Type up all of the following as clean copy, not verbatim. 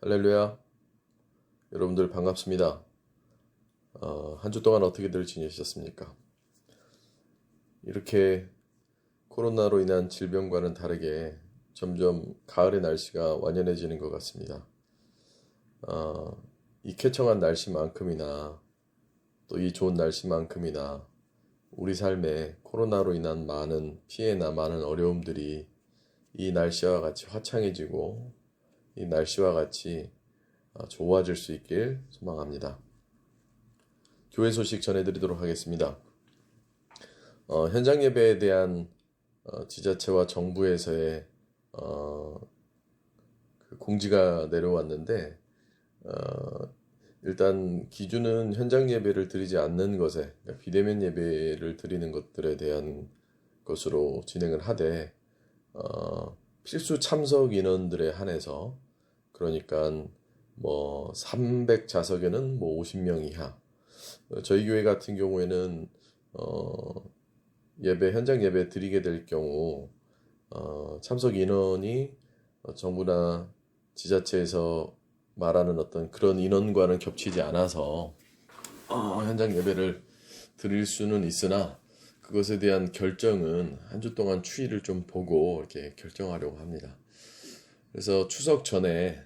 할렐루야. 여러분들 반갑습니다. 한 주 동안 어떻게들 지내셨습니까? 이렇게 코로나로 인한 질병과는 다르게 점점 가을의 날씨가 완연해지는 것 같습니다. 이 쾌청한 날씨만큼이나 또 이 좋은 날씨만큼이나 우리 삶에 코로나로 인한 많은 피해나 많은 어려움들이 이 날씨와 같이 화창해지고 이 날씨와 같이 좋아질 수 있길 소망합니다. 교회 소식 전해드리도록 하겠습니다. 현장 예배에 대한 지자체와 정부에서의 그 공지가 내려왔는데 일단 기준은 현장 예배를 드리지 않는 것에, 그러니까 비대면 예배를 드리는 것들에 대한 것으로 진행을 하되 필수 참석 인원들에 한해서, 그러니까 300좌석에는 50명 이하. 저희 교회 같은 경우에는 현장 예배 드리게 될 경우 참석 인원이 정부나 지자체에서 말하는 어떤 그런 인원과는 겹치지 않아서 현장 예배를 드릴 수는 있으나, 그것에 대한 결정은 한 주 동안 추이를 좀 보고 이렇게 결정하려고 합니다. 그래서 추석 전에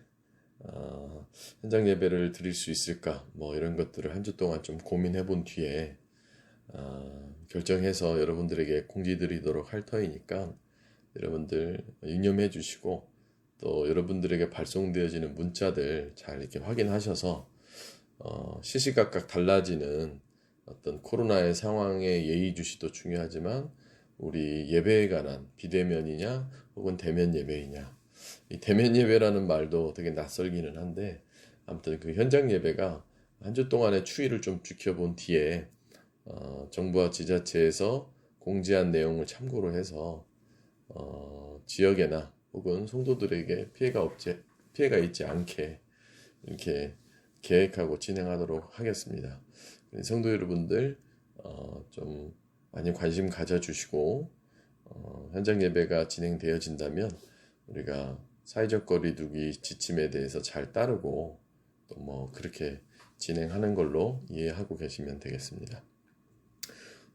현장 예배를 드릴 수 있을까, 이런 것들을 한 주 동안 좀 고민해 본 뒤에 결정해서 여러분들에게 공지 드리도록 할 터이니까 여러분들 유념해 주시고, 또 여러분들에게 발송되어지는 문자들 잘 이렇게 확인하셔서 시시각각 달라지는 어떤 코로나의 상황에 예의주시도 중요하지만, 우리 예배에 관한 비대면이냐 혹은 대면 예배이냐, 이 대면 예배라는 말도 되게 낯설기는 한데, 아무튼 그 현장 예배가 한 주 동안의 추이를 좀 지켜본 뒤에 정부와 지자체에서 공지한 내용을 참고로 해서 지역에나 혹은 성도들에게 피해가 있지 않게 이렇게 계획하고 진행하도록 하겠습니다. 성도 여러분들 좀 많이 관심 가져주시고, 현장 예배가 진행되어진다면 우리가 사회적 거리 두기 지침에 대해서 잘 따르고 또 그렇게 진행하는 걸로 이해하고 계시면 되겠습니다.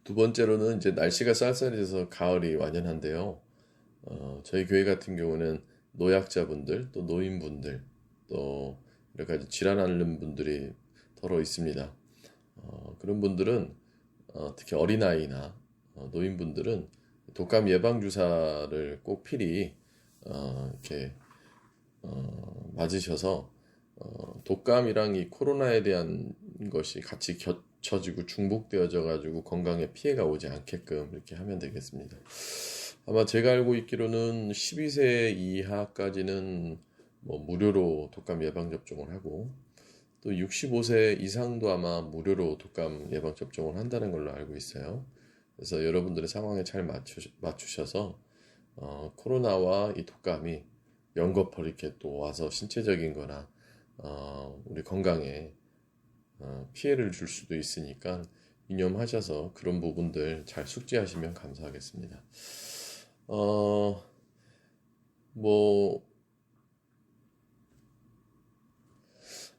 두 번째로는 이제 날씨가 쌀쌀해져서 가을이 완연한데요. 저희 교회 같은 경우는 노약자분들, 또 노인분들, 또 여러 가지 질환 앓는 분들이 더러 있습니다. 그런 분들은 특히 어린아이나 노인분들은 독감 예방 주사를 꼭 필히 이렇게 맞으셔서 독감이랑 이 코로나에 대한 것이 같이 겹쳐지고 중복되어져 가지고 건강에 피해가 오지 않게끔 이렇게 하면 되겠습니다. 아마 제가 알고 있기로는 12세 이하까지는 무료로 독감 예방 접종을 하고, 또 65세 이상도 아마 무료로 독감 예방 접종을 한다는 걸로 알고 있어요. 그래서 여러분들의 상황에 잘 맞추셔서 코로나와 이 독감이 연거푸 이렇게 또 와서 신체적인 거나 우리 건강에 피해를 줄 수도 있으니까 유념하셔서 그런 부분들 잘 숙지하시면 감사하겠습니다.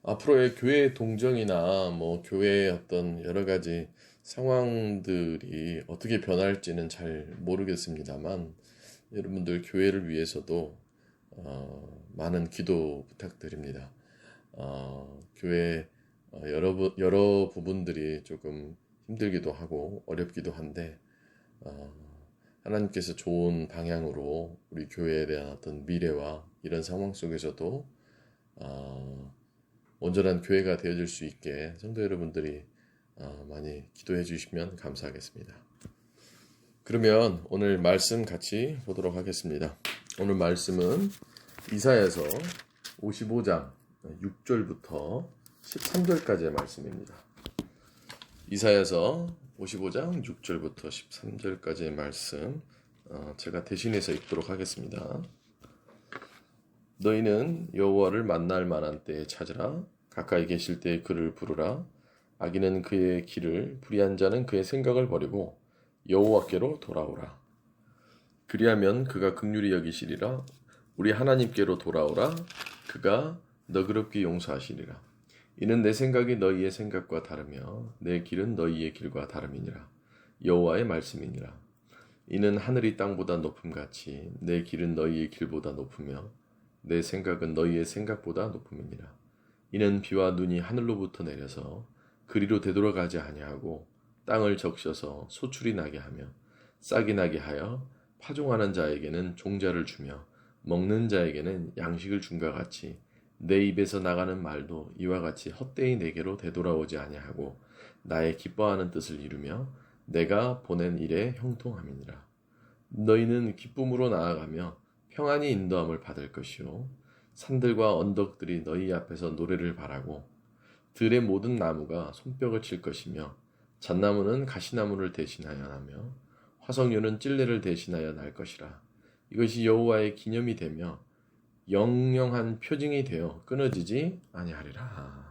앞으로의 교회 동정이나 교회의 어떤 여러 가지 상황들이 어떻게 변할지는 잘 모르겠습니다만, 여러분들 교회를 위해서도 많은 기도 부탁드립니다. 교회 여러 부분들이 조금 힘들기도 하고 어렵기도 한데, 하나님께서 좋은 방향으로 우리 교회에 대한 어떤 미래와 이런 상황 속에서도 온전한 교회가 되어질 수 있게 성도 여러분들이 많이 기도해 주시면 감사하겠습니다. 그러면 오늘 말씀 같이 보도록 하겠습니다. 오늘 말씀은 이사야서 55장 6절부터 13절까지의 말씀입니다. 이사야서 55장 6절부터 13절까지의 말씀 제가 대신해서 읽도록 하겠습니다. 너희는 여호와를 만날 만한 때에 찾으라. 가까이 계실 때에 그를 부르라. 악인은 그의 길을, 불의한 자는 그의 생각을 버리고 여호와께로 돌아오라. 그리하면 그가 긍휼히 여기시리라. 우리 하나님께로 돌아오라. 그가 너그럽게 용서하시리라. 이는 내 생각이 너희의 생각과 다르며 내 길은 너희의 길과 다름이니라. 여호와의 말씀이니라. 이는 하늘이 땅보다 높음같이 내 길은 너희의 길보다 높으며 내 생각은 너희의 생각보다 높음이니라. 이는 비와 눈이 하늘로부터 내려서 그리로 되돌아가지 아니하고 땅을 적셔서 소출이 나게 하며 싹이 나게 하여 파종하는 자에게는 종자를 주며 먹는 자에게는 양식을 준과 같이 내 입에서 나가는 말도 이와 같이 헛되이 내게로 되돌아오지 아니하고 나의 기뻐하는 뜻을 이루며 내가 보낸 일에 형통함이니라. 너희는 기쁨으로 나아가며 평안히 인도함을 받을 것이요 산들과 언덕들이 너희 앞에서 노래를 바라고 들의 모든 나무가 손뼉을 칠 것이며 잣나무는 가시나무를 대신하여 나며 화석류는 찔레를 대신하여 날 것이라. 이것이 여호와의 기념이 되며 영영한 표징이 되어 끊어지지 아니하리라.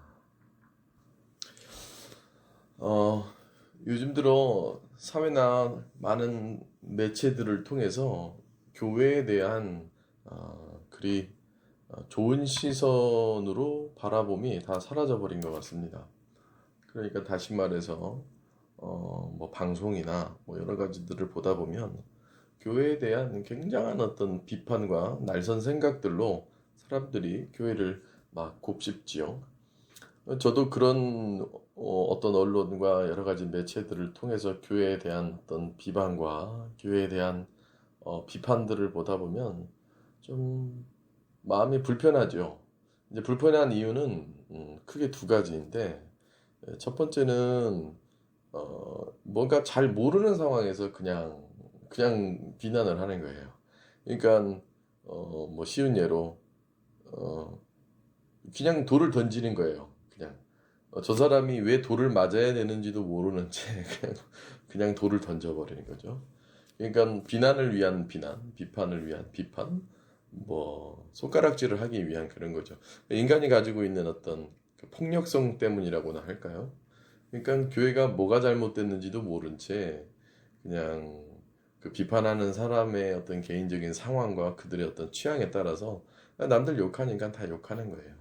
요즘 들어 사회나 많은 매체들을 통해서 교회에 대한 그리 좋은 시선으로 바라봄이 다 사라져버린 것 같습니다. 그러니까 다시 말해서 뭐 방송이나 뭐 여러 가지들을 보다 보면 교회에 대한 굉장한 어떤 비판과 날선 생각들로 사람들이 교회를 막 곱씹지요. 저도 그런 어떤 언론과 여러 가지 매체들을 통해서 교회에 대한 어떤 비판과 교회에 대한 비판들을 보다 보면 좀 마음이 불편하죠. 이제 불편한 이유는 크게 두 가지인데, 첫 번째는 뭔가 잘 모르는 상황에서 그냥 비난을 하는 거예요. 그러니까 뭐 쉬운 예로 그냥 돌을 던지는 거예요. 그냥 저 사람이 왜 돌을 맞아야 되는지도 모르는 채 그냥 돌을 던져버리는 거죠. 그러니까 비난을 위한 비난, 비판을 위한 비판, 뭐 손가락질을 하기 위한 그런 거죠. 인간이 가지고 있는 어떤 그 폭력성 때문이라고나 할까요? 그러니까 교회가 뭐가 잘못됐는지도 모른 채 그냥 그 비판하는 사람의 어떤 개인적인 상황과 그들의 어떤 취향에 따라서 남들 욕하니까 다 욕하는 거예요.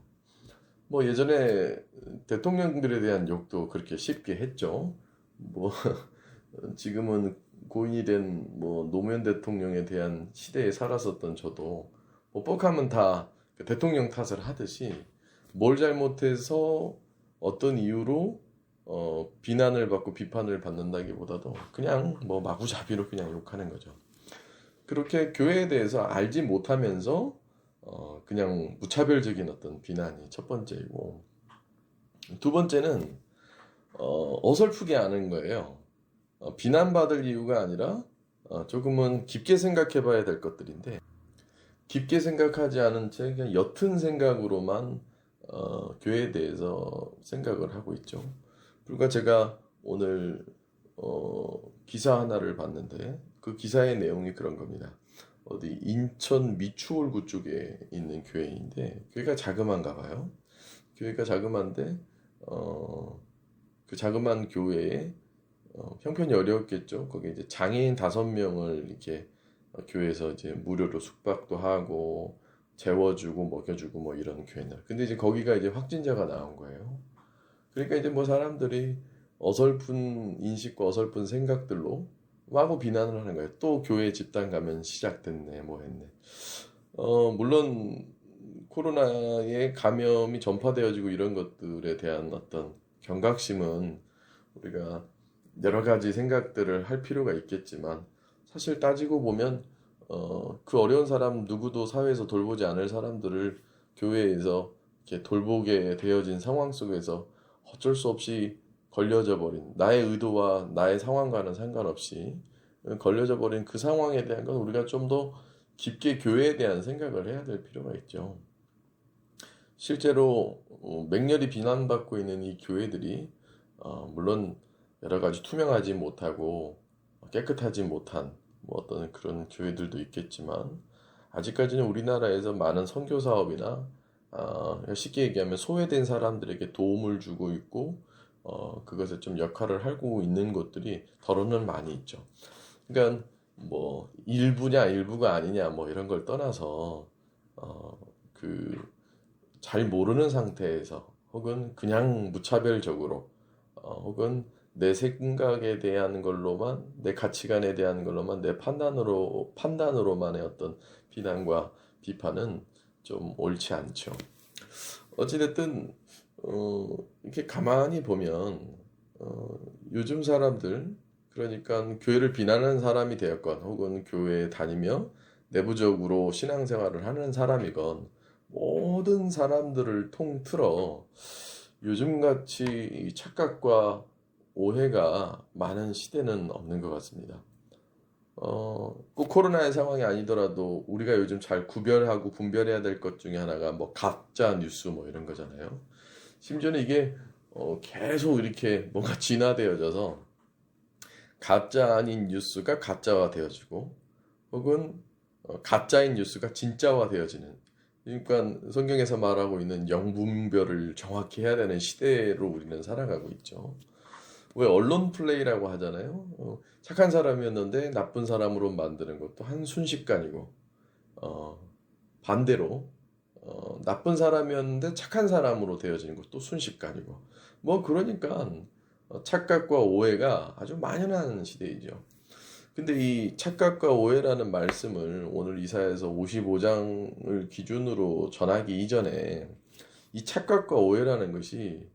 뭐 예전에 대통령들에 대한 욕도 그렇게 쉽게 했죠. 뭐 지금은 고인이 된 뭐 노무현 대통령에 대한 시대에 살았었던 저도 뭐 뻑하면 다 그 대통령 탓을 하듯이 뭘 잘못해서 어떤 이유로 비난을 받고 비판을 받는다기보다도 그냥 뭐 마구잡이로 그냥 욕하는 거죠. 그렇게 교회에 대해서 알지 못하면서 그냥 무차별적인 어떤 비난이 첫 번째이고, 두 번째는 어설프게 아는 거예요. 비난받을 이유가 아니라 조금은 깊게 생각해 봐야 될 것들인데, 깊게 생각하지 않은 채 그냥 옅은 생각으로만 교회에 대해서 생각을 하고 있죠. 불과 제가 오늘 기사 하나를 봤는데 그 기사의 내용이 그런 겁니다. 어디 인천 미추홀구 쪽에 있는 교회인데 교회가 자그만가 봐요. 교회가 자그만데 그 자그만 교회에 형편이 어려웠겠죠. 거기 이제 장애인 5명을 이렇게 교회에서 이제 무료로 숙박도 하고 재워주고 먹여주고 뭐 이런 교회들. 근데 이제 거기가 이제 확진자가 나온 거예요. 그러니까 이제 뭐 사람들이 어설픈 인식과 어설픈 생각들로 마구 비난을 하는 거예요. 또 교회 집단 감염 시작됐네, 뭐 했네. 물론 코로나의 감염이 전파되어지고 이런 것들에 대한 어떤 경각심은 우리가 여러 가지 생각들을 할 필요가 있겠지만 사실 따지고 보면 그 어려운 사람 누구도 사회에서 돌보지 않을 사람들을 교회에서 이렇게 돌보게 되어진 상황 속에서 어쩔 수 없이 걸려져 버린 나의 의도와 나의 상황과는 상관없이 걸려져 버린 그 상황에 대한 건 우리가 좀 더 깊게 교회에 대한 생각을 해야 될 필요가 있죠. 실제로 맹렬히 비난받고 있는 이 교회들이 물론 여러 가지 투명하지 못하고 깨끗하지 못한 뭐 어떤 그런 교회들도 있겠지만 아직까지는 우리나라에서 많은 선교 사업이나 쉽게 얘기하면 소외된 사람들에게 도움을 주고 있고 그것에 좀 역할을 하고 있는 곳들이 더러는 많이 있죠. 그러니까 뭐 일부냐 일부가 아니냐 뭐 이런 걸 떠나서 그 잘 모르는 상태에서 혹은 그냥 무차별적으로 혹은 내 생각에 대한 걸로만 내 가치관에 대한 걸로만 내 판단으로만의 어떤 비난과 비판은 좀 옳지 않죠. 어찌됐든 이렇게 가만히 보면 요즘 사람들 그러니까 교회를 비난하는 사람이 되었건 혹은 교회에 다니며 내부적으로 신앙생활을 하는 사람이건 모든 사람들을 통틀어 요즘같이 이 착각과 오해가 많은 시대는 없는 것 같습니다. 꼭 코로나의 상황이 아니더라도 우리가 요즘 잘 구별하고 분별해야 될 것 중에 하나가 뭐 가짜 뉴스 뭐 이런 거잖아요. 심지어는 이게 계속 이렇게 뭔가 진화되어져서 가짜 아닌 뉴스가 가짜화 되어지고 혹은 가짜인 뉴스가 진짜화 되어지는 그러니까 성경에서 말하고 있는 영분별을 정확히 해야 되는 시대로 우리는 살아가고 있죠. 왜 언론 플레이라고 하잖아요. 착한 사람이었는데 나쁜 사람으로 만드는 것도 한 순식간이고 어, 반대로 나쁜 사람이었는데 착한 사람으로 되어지는 것도 순식간이고 뭐 그러니까 착각과 오해가 아주 만연한 시대이죠. 근데 이 착각과 오해라는 말씀을 오늘 이사야서 55장을 기준으로 전하기 이전에 이 착각과 오해라는 것이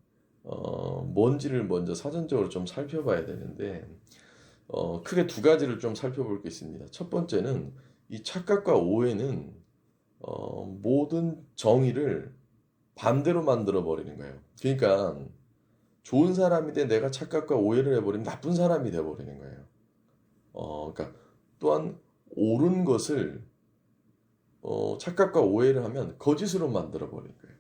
뭔지를 먼저 사전적으로 좀 살펴봐야 되는데 크게 두 가지를 좀 살펴볼 게 있습니다. 첫 번째는 이 착각과 오해는 모든 정의를 반대로 만들어 버리는 거예요. 그러니까 좋은 사람인데 내가 착각과 오해를 해버리면 나쁜 사람이 돼버리는 거예요. 그러니까 또한 옳은 것을 착각과 오해를 하면 거짓으로 만들어 버린 거예요.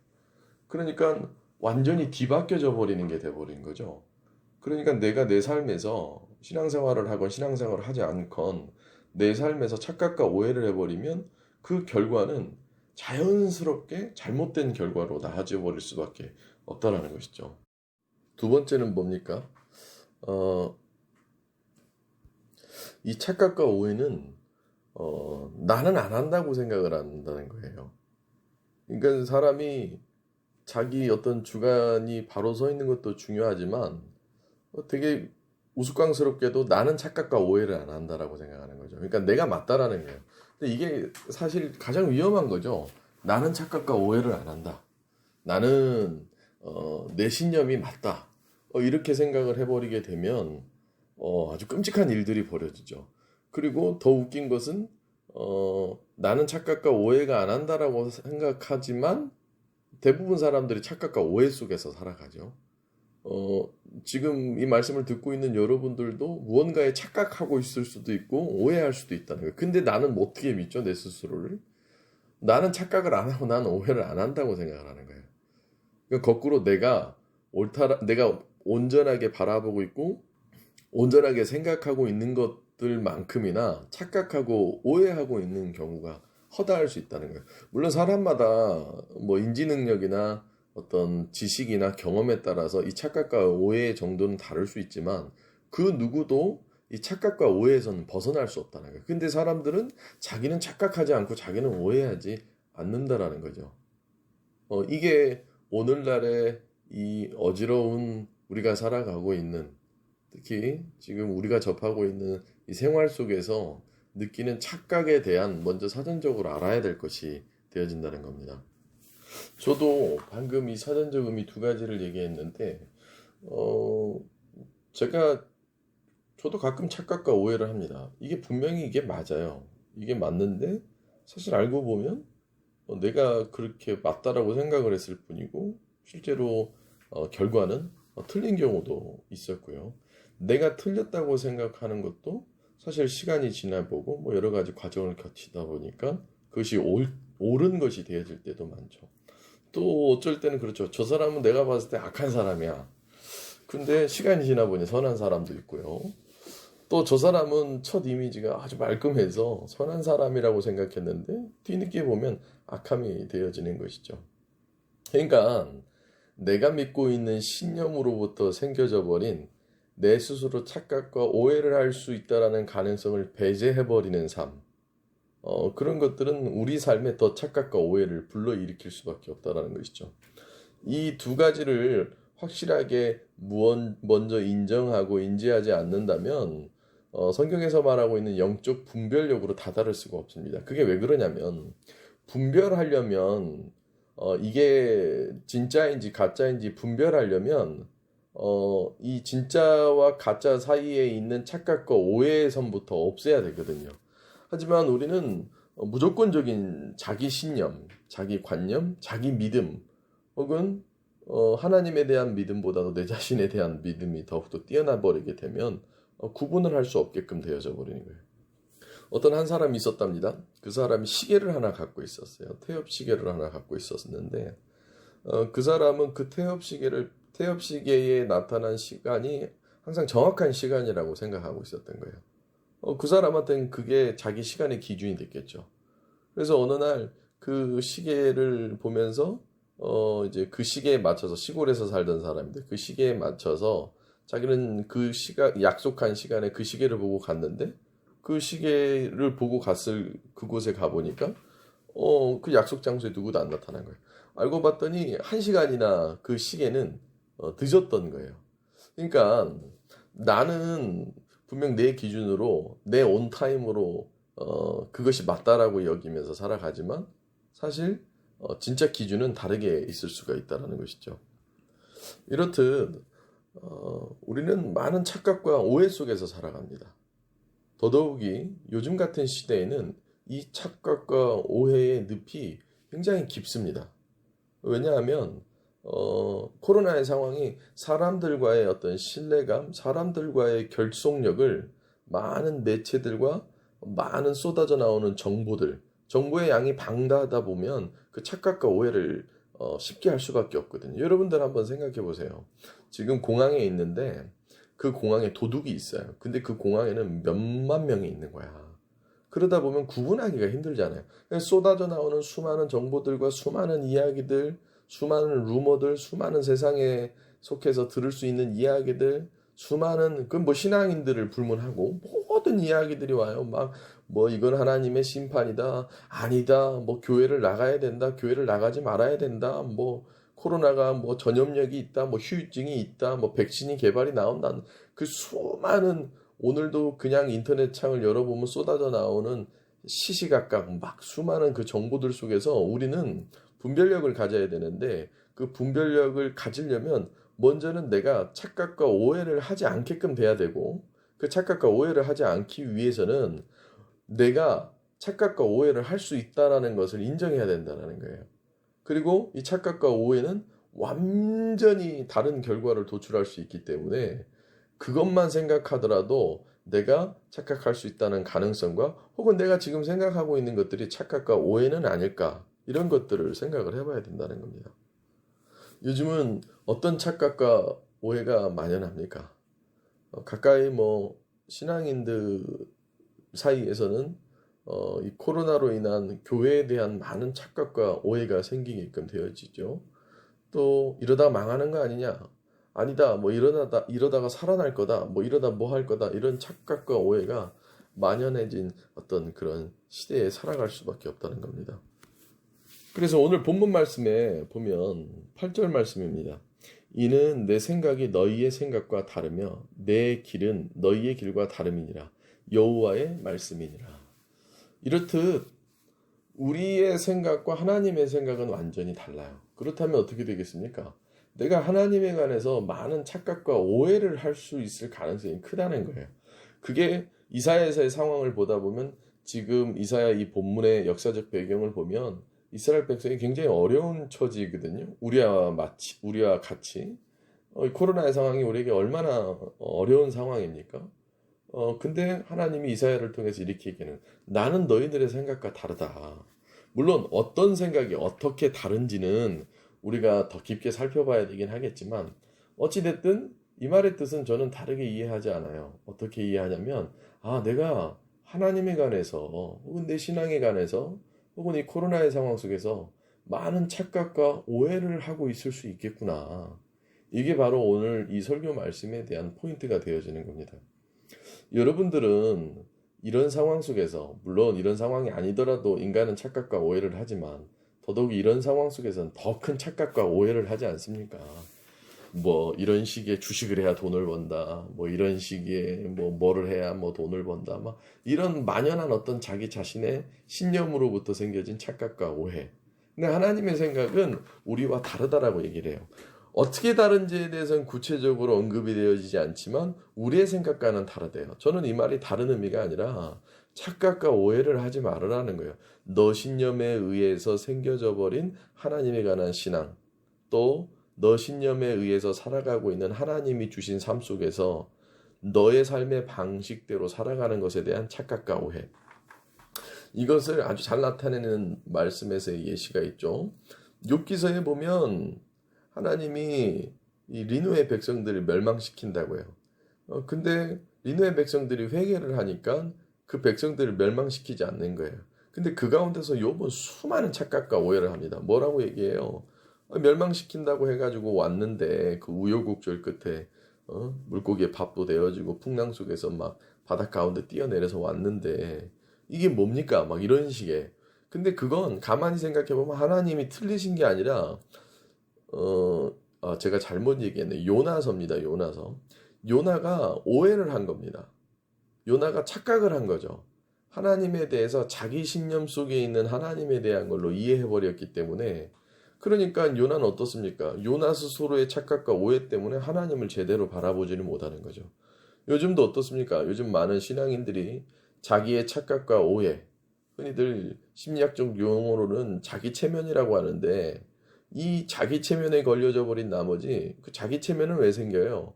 그러니까 완전히 뒤바뀌어져 버리는 게 돼버린 거죠. 그러니까 내가 내 삶에서 신앙생활을 하건 신앙생활을 하지 않건 내 삶에서 착각과 오해를 해버리면 그 결과는 자연스럽게 잘못된 결과로 나아져 버릴 수밖에 없다라는 것이죠. 두 번째는 뭡니까? 어, 이 착각과 오해는 나는 안 한다고 생각을 한다는 거예요. 그러니까 사람이 자기 어떤 주관이 바로 서 있는 것도 중요하지만 되게 우스꽝스럽게도 나는 착각과 오해를 안 한다라고 생각하는 거죠. 그러니까 내가 맞다라는 거예요. 근데 이게 사실 가장 위험한 거죠. 나는 착각과 오해를 안 한다. 나는 내 신념이 맞다. 이렇게 생각을 해버리게 되면 아주 끔찍한 일들이 벌어지죠. 그리고 더 웃긴 것은 나는 착각과 오해가 안 한다라고 생각하지만 대부분 사람들이 착각과 오해 속에서 살아가죠. 어, 지금 이 말씀을 듣고 있는 여러분들도 무언가에 착각하고 있을 수도 있고 오해할 수도 있다는 거예요. 근데 나는 뭐 어떻게 믿죠? 내 스스로를. 나는 착각을 안 하고 나는 오해를 안 한다고 생각을 하는 거예요. 그러니까 거꾸로 내가 온전하게 바라보고 있고 온전하게 생각하고 있는 것들만큼이나 착각하고 오해하고 있는 경우가 허다할 수 있다는 거예요. 물론 사람마다 뭐 인지 능력이나 어떤 지식이나 경험에 따라서 이 착각과 오해의 정도는 다를 수 있지만 그 누구도 이 착각과 오해에서는 벗어날 수 없다는 거예요. 근데 사람들은 자기는 착각하지 않고 자기는 오해하지 않는다라는 거죠. 이게 오늘날의 이 어지러운 우리가 살아가고 있는 특히 지금 우리가 접하고 있는 이 생활 속에서 느끼는 착각에 대한 먼저 사전적으로 알아야 될 것이 되어진다는 겁니다. 저도 방금 이 사전적 의미 두 가지를 얘기했는데, 어, 제가, 저도 가끔 착각과 오해를 합니다. 이게 분명히 이게 맞아요. 이게 맞는데, 사실 알고 보면, 내가 그렇게 맞다라고 생각을 했을 뿐이고, 실제로, 결과는 틀린 경우도 있었고요. 내가 틀렸다고 생각하는 것도 사실 시간이 지나보고, 뭐 여러 가지 과정을 거치다 보니까 그것이 옳은 것이 되어질 때도 많죠. 또 어쩔 때는 그렇죠. 저 사람은 내가 봤을 때 악한 사람이야. 근데 시간이 지나 보니 선한 사람도 있고요. 또 저 사람은 첫 이미지가 아주 말끔해서 선한 사람이라고 생각했는데 뒤늦게 보면 악함이 되어지는 것이죠. 그러니까 내가 믿고 있는 신념으로부터 생겨져 버린 내 스스로 착각과 오해를 할 수 있다라는 가능성을 배제해 버리는 삶. 그런 것들은 우리 삶에 더 착각과 오해를 불러일으킬 수밖에 없다라는 것이죠. 이 두 가지를 확실하게 먼저 인정하고 인지하지 않는다면 성경에서 말하고 있는 영적 분별력으로 다다를 수가 없습니다. 그게 왜 그러냐면 분별하려면 이게 진짜인지 가짜인지 분별하려면 이 진짜와 가짜 사이에 있는 착각과 오해의 선부터 없애야 되거든요. 하지만 우리는 무조건적인 자기 신념, 자기 관념, 자기 믿음 혹은 하나님에 대한 믿음보다도 내 자신에 대한 믿음이 더욱더 뛰어나 버리게 되면 구분을 할 수 없게끔 되어져 버리는 거예요. 어떤 한 사람이 있었답니다. 그 사람이 시계를 하나 갖고 있었어요. 태엽 시계를 하나 갖고 있었는데 그 사람은 그 태엽 시계에 나타난 시간이 항상 정확한 시간이라고 생각하고 있었던 거예요. 그 사람한테는 그게 자기 시간의 기준이 됐겠죠. 그래서 어느 날 그 시계를 보면서 이제 그 시계에 맞춰서 시골에서 살던 사람인데 그 시계에 맞춰서 자기는 그 약속한 시간에 그 시계를 보고 갔는데 그 시계를 보고 갔을 그곳에 가보니까 그 약속 장소에 누구도 안 나타난 거예요. 알고 봤더니 1시간이나 그 시계는 늦었던 거예요. 그러니까 나는 분명 내 기준으로 내 온타임으로 그것이 맞다라고 여기면서 살아가지만 사실 진짜 기준은 다르게 있을 수가 있다는 것이죠. 이렇듯 우리는 많은 착각과 오해 속에서 살아갑니다. 더더욱이 요즘 같은 시대에는 이 착각과 오해의 늪이 굉장히 깊습니다. 왜냐하면 코로나의 상황이 사람들과의 어떤 신뢰감, 사람들과의 결속력을 많은 매체들과 많은 쏟아져 나오는 정보의 양이 방다하다 보면 그 착각과 오해를 쉽게 할 수밖에 없거든요. 여러분들 한번 생각해 보세요. 지금 공항에 있는데 그 공항에 도둑이 있어요. 근데 그 공항에는 몇만 명이 있는 거야. 그러다 보면 구분하기가 힘들잖아요. 쏟아져 나오는 수많은 정보들과 수많은 이야기들, 수많은 루머들, 수많은 세상에 속해서 들을 수 있는 이야기들, 수많은 그 뭐 신앙인들을 불문하고 모든 이야기들이 와요. 막 뭐 이건 하나님의 심판이다, 아니다, 뭐 교회를 나가야 된다, 교회를 나가지 말아야 된다, 뭐 코로나가 뭐 전염력이 있다, 뭐 후유증이 있다, 뭐 백신이 개발이 나온다. 그 수많은 오늘도 그냥 인터넷 창을 열어보면 쏟아져 나오는 시시각각 막 수많은 그 정보들 속에서 우리는 분별력을 가져야 되는데 그 분별력을 가지려면 먼저는 내가 착각과 오해를 하지 않게끔 돼야 되고 그 착각과 오해를 하지 않기 위해서는 내가 착각과 오해를 할 수 있다라는 것을 인정해야 된다는 거예요. 그리고 이 착각과 오해는 완전히 다른 결과를 도출할 수 있기 때문에 그것만 생각하더라도 내가 착각할 수 있다는 가능성과 혹은 내가 지금 생각하고 있는 것들이 착각과 오해는 아닐까 이런 것들을 생각을 해봐야 된다는 겁니다. 요즘은 어떤 착각과 오해가 만연합니까? 가까이 뭐 신앙인들 사이에서는 이 코로나로 인한 교회에 대한 많은 착각과 오해가 생기게끔 되어지죠. 또 이러다 망하는 거 아니냐? 아니다. 뭐 이러다가 살아날 거다. 뭐 이러다 뭐 할 거다. 이런 착각과 오해가 만연해진 어떤 그런 시대에 살아갈 수밖에 없다는 겁니다. 그래서 오늘 본문 말씀에 보면 8절 말씀입니다. 이는 내 생각이 너희의 생각과 다르며 내 길은 너희의 길과 다름이니라. 여호와의 말씀이니라. 이렇듯 우리의 생각과 하나님의 생각은 완전히 달라요. 그렇다면 어떻게 되겠습니까? 내가 하나님에 관해서 많은 착각과 오해를 할 수 있을 가능성이 크다는 거예요. 그게 이사야서의 상황을 보다 보면 지금 이사야 이 본문의 역사적 배경을 보면 이스라엘 백성이 굉장히 어려운 처지거든요. 우리와 같이. 코로나의 상황이 우리에게 얼마나 어려운 상황입니까? 근데 하나님이 이사야를 통해서 이렇게 얘기하는 나는 너희들의 생각과 다르다. 물론 어떤 생각이 어떻게 다른지는 우리가 더 깊게 살펴봐야 되긴 하겠지만 어찌됐든 이 말의 뜻은 저는 다르게 이해하지 않아요. 어떻게 이해하냐면 내가 하나님에 관해서 혹은 내 신앙에 관해서 혹은 이 코로나의 상황 속에서 많은 착각과 오해를 하고 있을 수 있겠구나. 이게 바로 오늘 이 설교 말씀에 대한 포인트가 되어지는 겁니다. 여러분들은 이런 상황 속에서, 물론 이런 상황이 아니더라도 인간은 착각과 오해를 하지만 더더욱 이런 상황 속에서는 더 큰 착각과 오해를 하지 않습니까? 뭐 이런 시기에 주식을 해야 돈을 번다. 뭐 이런 시기에 뭐 뭐를 해야 뭐 돈을 번다. 막 이런 만연한 어떤 자기 자신의 신념으로부터 생겨진 착각과 오해. 근데 하나님의 생각은 우리와 다르다라고 얘기를 해요. 어떻게 다른지에 대해서는 구체적으로 언급이 되어지지 않지만 우리의 생각과는 다르대요. 저는 이 말이 다른 의미가 아니라 착각과 오해를 하지 말으라는 거예요. 너 신념에 의해서 생겨져 버린 하나님에 관한 신앙, 또 너 신념에 의해서 살아가고 있는 하나님이 주신 삶 속에서 너의 삶의 방식대로 살아가는 것에 대한 착각과 오해. 이것을 아주 잘 나타내는 말씀에서의 예시가 있죠. 욥기서에 보면 하나님이 이 리누의 백성들을 멸망시킨다고 해요. 근데 리누의 백성들이 회개를 하니까 그 백성들을 멸망시키지 않는 거예요. 근데 그 가운데서 욥은 수많은 착각과 오해를 합니다. 뭐라고 얘기해요? 멸망시킨다고 해가지고 왔는데 그 우여곡절 끝에 물고기에 밥도 되어지고 풍랑 속에서 막 바닷 가운데 뛰어내려서 왔는데 이게 뭡니까? 막 이런 식의. 근데 그건 가만히 생각해보면 하나님이 틀리신 게 아니라 제가 잘못 얘기했네. 요나서입니다. 요나서. 요나가 오해를 한 겁니다. 요나가 착각을 한 거죠. 하나님에 대해서 자기 신념 속에 있는 하나님에 대한 걸로 이해해버렸기 때문에 그러니까 요나는 어떻습니까? 요나 스스로의 착각과 오해 때문에 하나님을 제대로 바라보지를 못하는 거죠. 요즘도 어떻습니까? 요즘 많은 신앙인들이 자기의 착각과 오해, 흔히들 심리학적 용어로는 자기 체면이라고 하는데 이 자기 체면에 걸려져 버린 나머지 그 자기 체면은 왜 생겨요?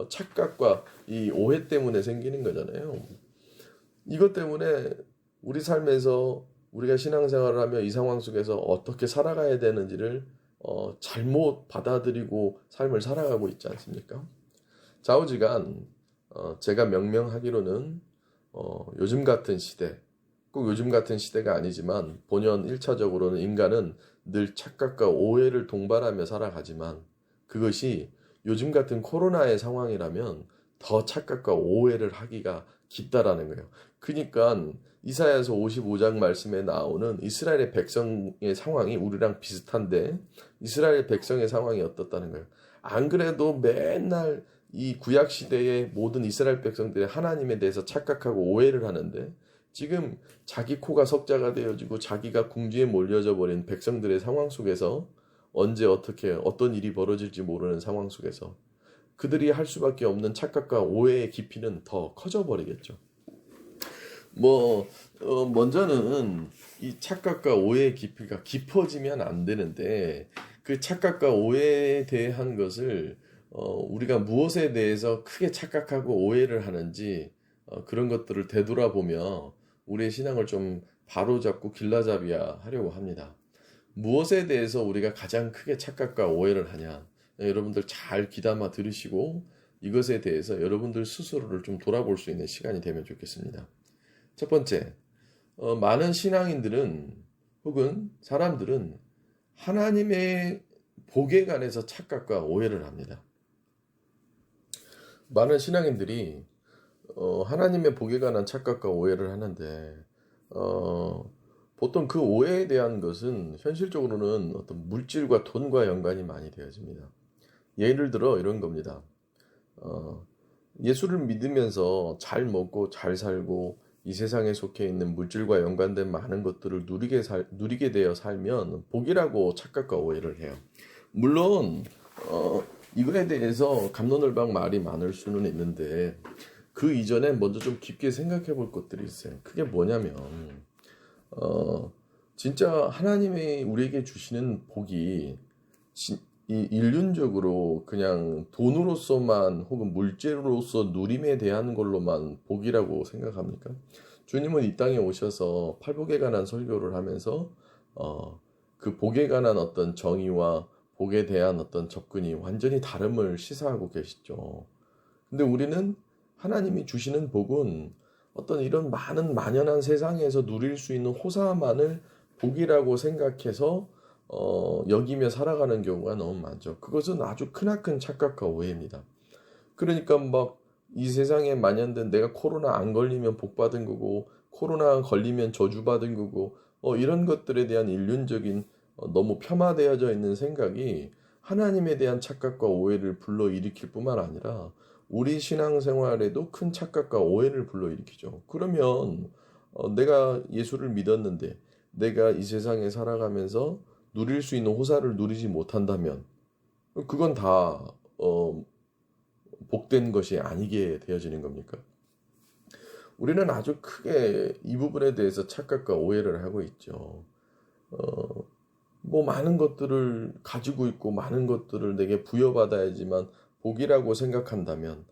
착각과 이 오해 때문에 생기는 거잖아요. 이것 때문에 우리 삶에서 우리가 신앙생활을 하며 이 상황 속에서 어떻게 살아가야 되는지를 잘못 받아들이고 삶을 살아가고 있지 않습니까? 좌우지간 제가 명명하기로는 요즘 같은 시대, 꼭 요즘 같은 시대가 아니지만 본연 1차적으로는 인간은 늘 착각과 오해를 동반하며 살아가지만 그것이 요즘 같은 코로나의 상황이라면 더 착각과 오해를 하기가 깊다라는 거예요. 그러니까 이사야서 55장 말씀에 나오는 이스라엘의 백성의 상황이 우리랑 비슷한데 이스라엘 백성의 상황이 어떻다는 거예요. 안 그래도 맨날 이 구약 시대의 모든 이스라엘 백성들이 하나님에 대해서 착각하고 오해를 하는데 지금 자기 코가 석자가 되어지고 자기가 궁지에 몰려져 버린 백성들의 상황 속에서 언제 어떻게 어떤 일이 벌어질지 모르는 상황 속에서 그들이 할 수밖에 없는 착각과 오해의 깊이는 더 커져 버리겠죠. 먼저는 이 착각과 오해의 깊이가 깊어지면 안 되는데 그 착각과 오해에 대한 것을 우리가 무엇에 대해서 크게 착각하고 오해를 하는지 그런 것들을 되돌아보며 우리의 신앙을 좀 바로잡고 길라잡이야 하려고 합니다. 무엇에 대해서 우리가 가장 크게 착각과 오해를 하냐? 여러분들 잘 귀담아 들으시고 이것에 대해서 여러분들 스스로를 좀 돌아볼 수 있는 시간이 되면 좋겠습니다. 첫 번째, 많은 신앙인들은 혹은 사람들은 하나님의 복에 관해서 착각과 오해를 합니다. 많은 신앙인들이 하나님의 복에 관한 착각과 오해를 하는데 보통 그 오해에 대한 것은 현실적으로는 어떤 물질과 돈과 연관이 많이 되어집니다. 예를 들어 이런 겁니다. 예수를 믿으면서 잘 먹고 잘 살고 이 세상에 속해 있는 물질과 연관된 많은 것들을 누리게 되어 살면 복이라고 착각과 오해를 해요. 물론 이거에 대해서 갑론을박 말이 많을 수는 있는데 그 이전에 먼저 좀 깊게 생각해 볼 것들이 있어요. 그게 뭐냐면 진짜 하나님이 우리에게 주시는 복이 이 인륜적으로 그냥 돈으로서만 혹은 물질로서 누림에 대한 걸로만 복이라고 생각합니까? 주님은 이 땅에 오셔서 팔복에 관한 설교를 하면서 그 복에 관한 어떤 정의와 복에 대한 어떤 접근이 완전히 다름을 시사하고 계시죠. 근데 우리는 하나님이 주시는 복은 어떤 이런 많은 만연한 세상에서 누릴 수 있는 호사만을 복이라고 생각해서 여기며 살아가는 경우가 너무 많죠. 그것은 아주 크나큰 착각과 오해입니다. 그러니까 막 이 세상에 만연된 내가 코로나 안 걸리면 복 받은 거고 코로나 걸리면 저주 받은 거고 이런 것들에 대한 일륜적인 너무 폄하되어져 있는 생각이 하나님에 대한 착각과 오해를 불러일으킬 뿐만 아니라 우리 신앙생활에도 큰 착각과 오해를 불러일으키죠. 그러면 내가 예수를 믿었는데 내가 이 세상에 살아가면서 누릴 수 있는 호사를 누리지 못한다면 그건 다 복된 것이 아니게 되어지는 겁니까? 우리는 아주 크게 이 부분에 대해서 착각과 오해를 하고 있죠. 어, 뭐 많은 것들을 가지고 있고 많은 것들을 내게 부여받아야지만 복이라고 생각한다면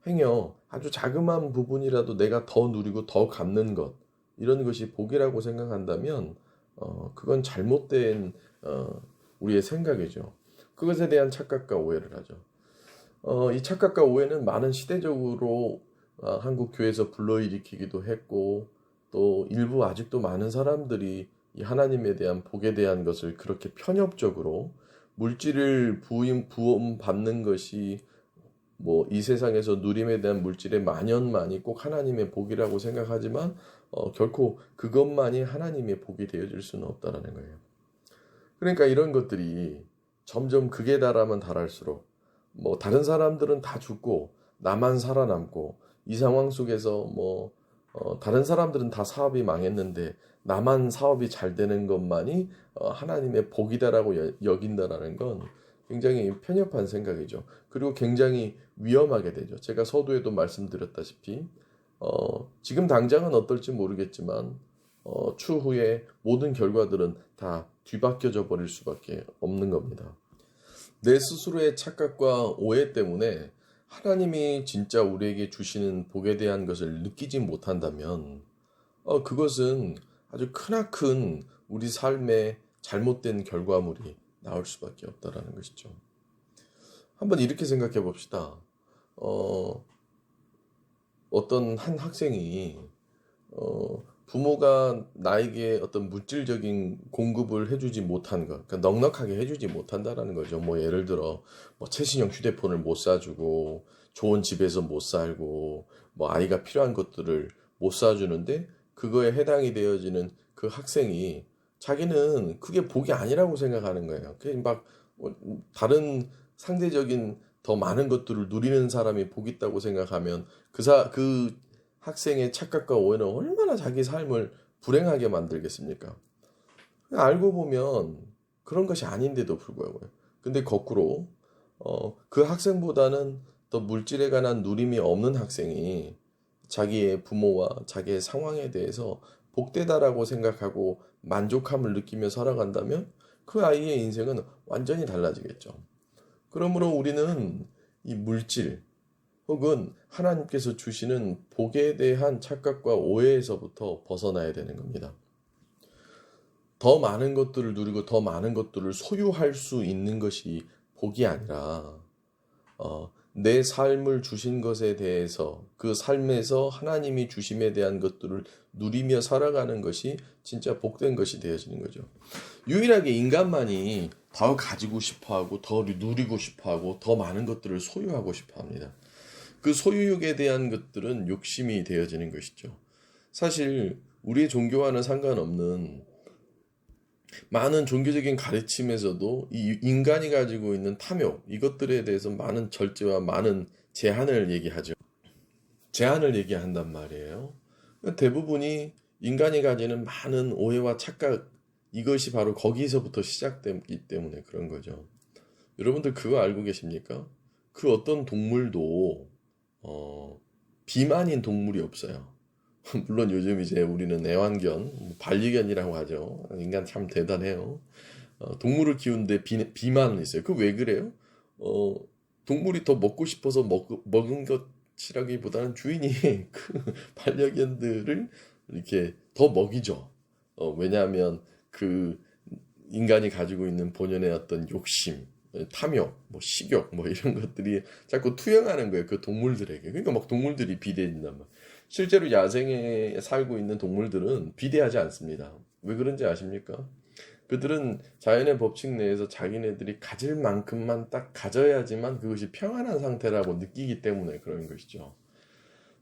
행여 아주 자그마한 부분이라도 내가 더 누리고 더 갚는 것 이런 것이 복이라고 생각한다면 그건 잘못된 우리의 생각이죠. 그것에 대한 착각과 오해를 하죠. 이 착각과 오해는 많은 시대적으로 한국 교회에서 불러일으키기도 했고 또 일부 아직도 많은 사람들이 이 하나님에 대한 복에 대한 것을 그렇게 편협적으로 물질을 부음 받는 것이 뭐 이 세상에서 누림에 대한 물질의 만연만이 꼭 하나님의 복이라고 생각하지만 결코 그것만이 하나님의 복이 되어질 수는 없다라는 거예요. 그러니까 이런 것들이 점점 극에 달하면 달할수록 뭐 다른 사람들은 다 죽고 나만 살아남고 이 상황 속에서 뭐 다른 사람들은 다 사업이 망했는데 나만 사업이 잘 되는 것만이 하나님의 복이다라고 여긴다라는 건 굉장히 편협한 생각이죠. 그리고 굉장히 위험하게 되죠. 제가 서두에도 말씀드렸다시피 지금 당장은 어떨지 모르겠지만 추후에 모든 결과들은 다 뒤바뀌어져 버릴 수밖에 없는 겁니다. 내 스스로의 착각과 오해 때문에 하나님이 진짜 우리에게 주시는 복에 대한 것을 느끼지 못한다면 그것은 아주 크나큰 우리 삶의 잘못된 결과물이 나올 수밖에 없다라는 것이죠. 한번 이렇게 생각해 봅시다. 어떤 한 학생이 부모가 나에게 어떤 물질적인 공급을 해주지 못한 것, 그러니까 넉넉하게 해주지 못한다라는 거죠. 뭐 예를 들어 뭐 최신형 휴대폰을 못 사주고 좋은 집에서 못 살고 뭐 아이가 필요한 것들을 못 사주는데 그거에 해당이 되어지는 그 학생이 자기는 그게 복이 아니라고 생각하는 거예요. 그냥 막 다른 상대적인 더 많은 것들을 누리는 사람이 복 있다고 생각하면 그 학생의 착각과 오해는 얼마나 자기 삶을 불행하게 만들겠습니까? 알고 보면 그런 것이 아닌데도 불구하고요. 근데 거꾸로 그 학생보다는 더 물질에 관한 누림이 없는 학생이 자기의 부모와 자기의 상황에 대해서 복되다라고 생각하고 만족함을 느끼며 살아간다면 그 아이의 인생은 완전히 달라지겠죠. 그러므로 우리는 이 물질 혹은 하나님께서 주시는 복에 대한 착각과 오해에서부터 벗어나야 되는 겁니다. 더 많은 것들을 누리고 더 많은 것들을 소유할 수 있는 것이 복이 아니라 내 삶을 주신 것에 대해서 그 삶에서 하나님이 주심에 대한 것들을 누리며 살아가는 것이 진짜 복된 것이 되어지는 거죠. 유일하게 인간만이 더 가지고 싶어하고 더 누리고 싶어하고 더 많은 것들을 소유하고 싶어합니다. 그 소유욕에 대한 것들은 욕심이 되어지는 것이죠. 사실 우리의 종교와는 상관없는 많은 종교적인 가르침에서도 이 인간이 가지고 있는 탐욕 이것들에 대해서 많은 절제와 많은 제한을 얘기하죠. 제한을 얘기한단 말이에요. 대부분이 인간이 가지는 많은 오해와 착각 이것이 바로 거기서부터 시작되기 때문에 그런 거죠. 여러분들 그거 알고 계십니까? 그 어떤 동물도 비만인 동물이 없어요. 물론 요즘 이제 우리는 애완견, 반려견이라고 하죠. 인간 참 대단해요. 동물을 키우는데 비만은 있어요. 그 왜 그래요? 동물이 더 먹고 싶어서 먹은 것이라기보다는 주인이 그 반려견들을 이렇게 더 먹이죠. 왜냐하면 그 인간이 가지고 있는 본연의 어떤 욕심, 탐욕, 뭐 식욕, 뭐 이런 것들이 자꾸 투영하는 거예요. 그 동물들에게. 그러니까 막 동물들이 비대해진단 말이에요. 실제로 야생에 살고 있는 동물들은 비대하지 않습니다. 왜 그런지 아십니까? 그들은 자연의 법칙 내에서 자기네들이 가질 만큼만 딱 가져야지만 그것이 평안한 상태라고 느끼기 때문에 그런 것이죠.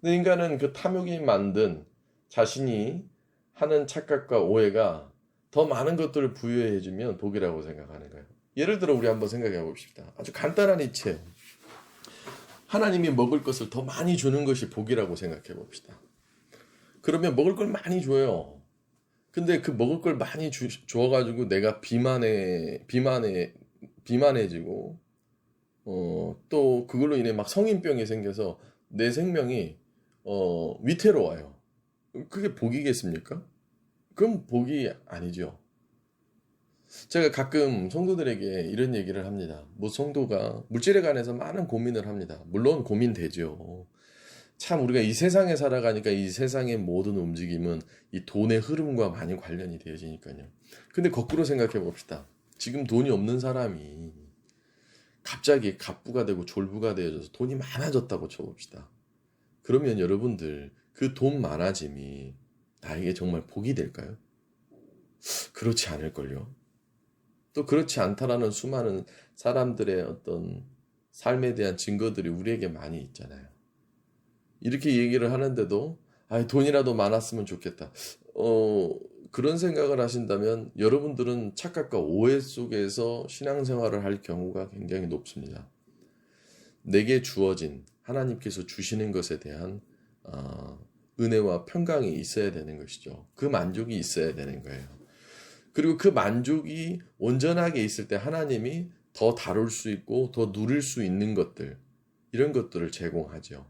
근데 인간은 그 탐욕이 만든 자신이 하는 착각과 오해가 더 많은 것들을 부여해주면 복이라고 생각하는 거예요. 예를 들어 우리 한번 생각해 봅시다. 아주 간단한 이치예요. 하나님이 먹을 것을 더 많이 주는 것이 복이라고 생각해 봅시다. 그러면 먹을 걸 많이 줘요. 근데 그 먹을 걸 많이 줘가지고 내가 비만해지고, 또 그걸로 인해 막 성인병이 생겨서 내 생명이, 위태로워요. 그게 복이겠습니까? 그럼 복이 아니죠. 제가 가끔 성도들에게 이런 얘기를 합니다. 뭐 성도가 물질에 관해서 많은 고민을 합니다. 물론 고민되죠. 참 우리가 이 세상에 살아가니까 이 세상의 모든 움직임은 이 돈의 흐름과 많이 관련이 되어지니까요. 근데 거꾸로 생각해 봅시다. 지금 돈이 없는 사람이 갑자기 갑부가 되고 졸부가 되어져서 돈이 많아졌다고 쳐봅시다. 그러면 여러분들 그 돈 많아짐이 나에게 정말 복이 될까요? 그렇지 않을걸요. 또 그렇지 않다라는 수많은 사람들의 어떤 삶에 대한 증거들이 우리에게 많이 있잖아요. 이렇게 얘기를 하는데도 돈이라도 많았으면 좋겠다. 그런 생각을 하신다면 여러분들은 착각과 오해 속에서 신앙생활을 할 경우가 굉장히 높습니다. 내게 주어진 하나님께서 주시는 것에 대한 은혜와 평강이 있어야 되는 것이죠. 그 만족이 있어야 되는 거예요. 그리고 그 만족이 온전하게 있을 때 하나님이 더 다룰 수 있고 더 누릴 수 있는 것들, 이런 것들을 제공하죠.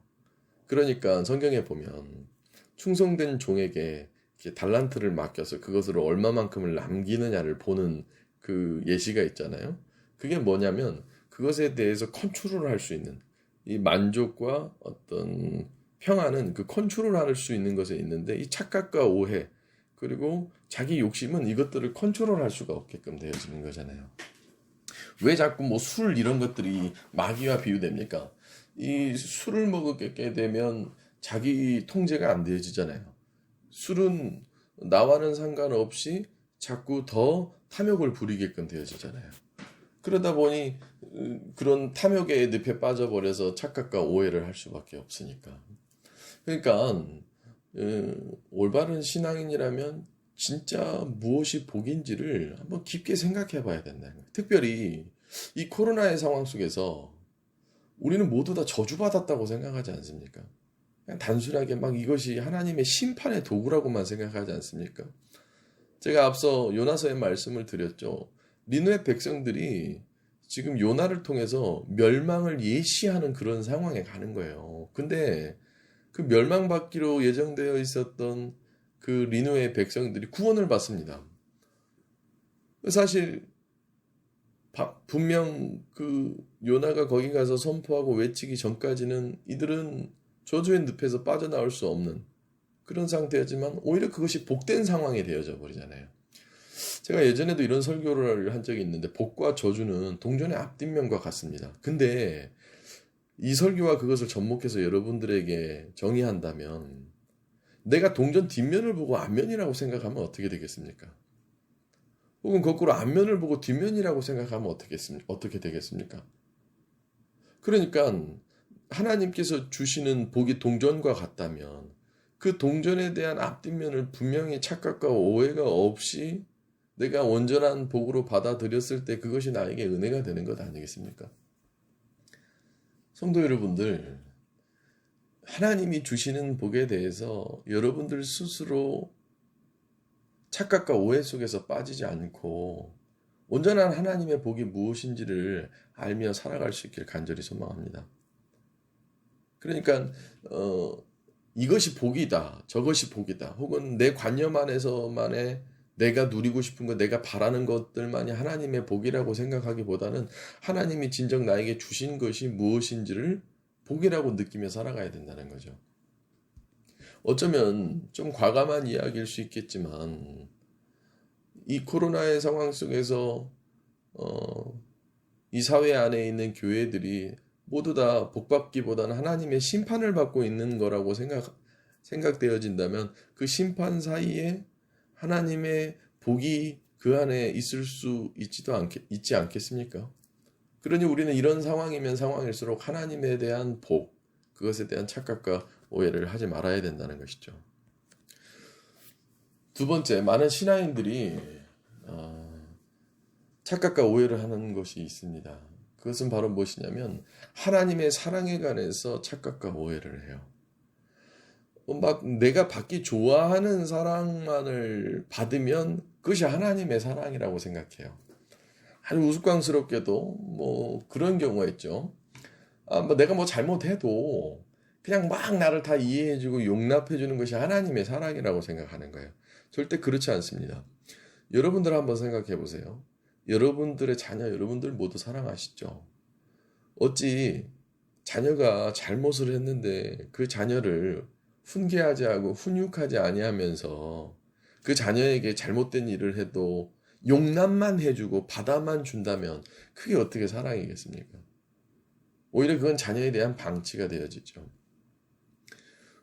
그러니까 성경에 보면 충성된 종에게 이렇게 달란트를 맡겨서 그것으로 얼마만큼을 남기느냐를 보는 그 예시가 있잖아요. 그게 뭐냐면 그것에 대해서 컨트롤을 할 수 있는, 이 만족과 어떤 평안은 그 컨트롤할 수 있는 것에 있는데, 이 착각과 오해 그리고 자기 욕심은 이것들을 컨트롤할 수가 없게끔 되어지는 거잖아요. 왜 자꾸 뭐 술 이런 것들이 마귀와 비유됩니까? 이 술을 먹게 되면 자기 통제가 안 되어지잖아요. 술은 나와는 상관없이 자꾸 더 탐욕을 부리게끔 되어지잖아요. 그러다 보니 그런 탐욕의 늪에 빠져버려서 착각과 오해를 할 수밖에 없으니까. 그러니까 올바른 신앙인이라면 진짜 무엇이 복인지를 한번 깊게 생각해 봐야 된다는 거예요. 특별히 이 코로나의 상황 속에서 우리는 모두 다 저주받았다고 생각하지 않습니까? 그냥 단순하게 막 이것이 하나님의 심판의 도구라고만 생각하지 않습니까? 제가 앞서 요나서의 말씀을 드렸죠. 니느웨 백성들이 지금 요나를 통해서 멸망을 예시하는 그런 상황에 가는 거예요. 근데 그 멸망받기로 예정되어 있었던 그 니느웨 백성들이 구원을 받습니다. 사실 분명 그 요나가 거기 가서 선포하고 외치기 전까지는 이들은 저주의 늪에서 빠져나올 수 없는 그런 상태였지만 오히려 그것이 복된 상황이 되어져 버리잖아요. 제가 예전에도 이런 설교를 한 적이 있는데, 복과 저주는 동전의 앞뒷면과 같습니다. 근데 이 설교와 그것을 접목해서 여러분들에게 정의한다면, 내가 동전 뒷면을 보고 앞면이라고 생각하면 어떻게 되겠습니까? 혹은 거꾸로 앞면을 보고 뒷면이라고 생각하면 어떻게 되겠습니까? 그러니까 하나님께서 주시는 복이 동전과 같다면 그 동전에 대한 앞뒷면을 분명히 착각과 오해가 없이 내가 온전한 복으로 받아들였을 때 그것이 나에게 은혜가 되는 것 아니겠습니까? 성도 여러분들, 하나님이 주시는 복에 대해서 여러분들 스스로 착각과 오해 속에서 빠지지 않고 온전한 하나님의 복이 무엇인지를 알며 살아갈 수 있길 간절히 소망합니다. 그러니까 이것이 복이다, 저것이 복이다, 혹은 내 관념 안에서만의 내가 누리고 싶은 것, 내가 바라는 것들만이 하나님의 복이라고 생각하기보다는 하나님이 진정 나에게 주신 것이 무엇인지를 복이라고 느끼며 살아가야 된다는 거죠. 어쩌면 좀 과감한 이야기일 수 있겠지만 이 코로나의 상황 속에서 이 사회 안에 있는 교회들이 모두 다 복받기보다는 하나님의 심판을 받고 있는 거라고 생각되어진다면 그 심판 사이에 하나님의 복이 그 안에 있을 수 있지 않겠습니까? 그러니 우리는 이런 상황이면 상황일수록 하나님에 대한 복, 그것에 대한 착각과 오해를 하지 말아야 된다는 것이죠. 두 번째, 많은 신앙인들이 착각과 오해를 하는 것이 있습니다. 그것은 바로 무엇이냐면 하나님의 사랑에 관해서 착각과 오해를 해요. 막 내가 받기 좋아하는 사랑만을 받으면 그것이 하나님의 사랑이라고 생각해요. 아주 우스꽝스럽게도 뭐 그런 경우가 있죠. 뭐 내가 뭐 잘못해도 그냥 막 나를 다 이해해주고 용납해주는 것이 하나님의 사랑이라고 생각하는 거예요. 절대 그렇지 않습니다. 여러분들 한번 생각해 보세요. 여러분들의 자녀, 여러분들 모두 사랑하시죠? 어찌 자녀가 잘못을 했는데 그 자녀를 훈계하지 하고 훈육하지 아니하면서 그 자녀에게 잘못된 일을 해도 용납만 해주고 받아만 준다면 그게 어떻게 사랑이겠습니까? 오히려 그건 자녀에 대한 방치가 되어지죠.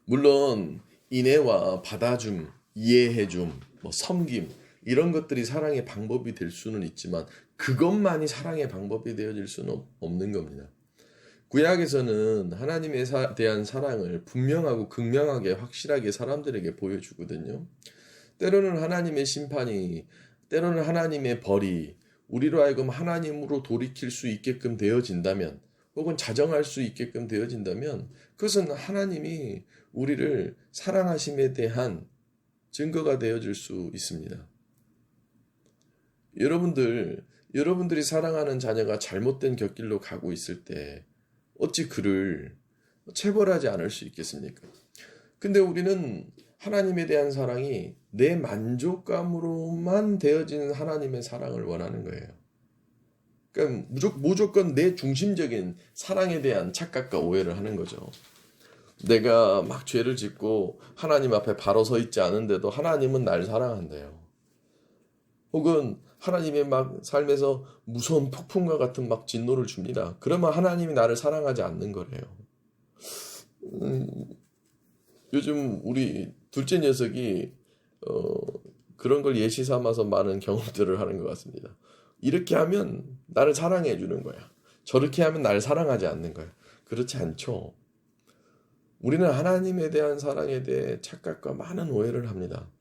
물론 인애와 받아줌, 이해해줌, 섬김 이런 것들이 사랑의 방법이 될 수는 있지만 그것만이 사랑의 방법이 되어질 수는 없는 겁니다. 구약에서는 하나님에 대한 사랑을 분명하고 극명하게 확실하게 사람들에게 보여주거든요. 때로는 하나님의 심판이, 때로는 하나님의 벌이 우리로 하여금 하나님으로 돌이킬 수 있게끔 되어진다면 혹은 자정할 수 있게끔 되어진다면 그것은 하나님이 우리를 사랑하심에 대한 증거가 되어질 수 있습니다. 여러분들이 사랑하는 자녀가 잘못된 곁길로 가고 있을 때 어찌 그를 체벌하지 않을 수 있겠습니까? 근데 우리는 하나님에 대한 사랑이 내 만족감으로만 되어지는 하나님의 사랑을 원하는 거예요. 그러니까 무조건 내 중심적인 사랑에 대한 착각과 오해를 하는 거죠. 내가 막 죄를 짓고 하나님 앞에 바로 서 있지 않은데도 하나님은 날 사랑한대요. 혹은 하나님의 막 삶에서 무서운 폭풍과 같은 막 진노를 줍니다. 그러면 하나님이 나를 사랑하지 않는 거래요. 요즘 우리 둘째 녀석이 그런 걸 예시 삼아서 많은 경험들을 하는 것 같습니다. 이렇게 하면 나를 사랑해 주는 거야. 저렇게 하면 나를 사랑하지 않는 거야. 그렇지 않죠. 우리는 하나님에 대한 사랑에 대해 착각과 많은 오해를 합니다.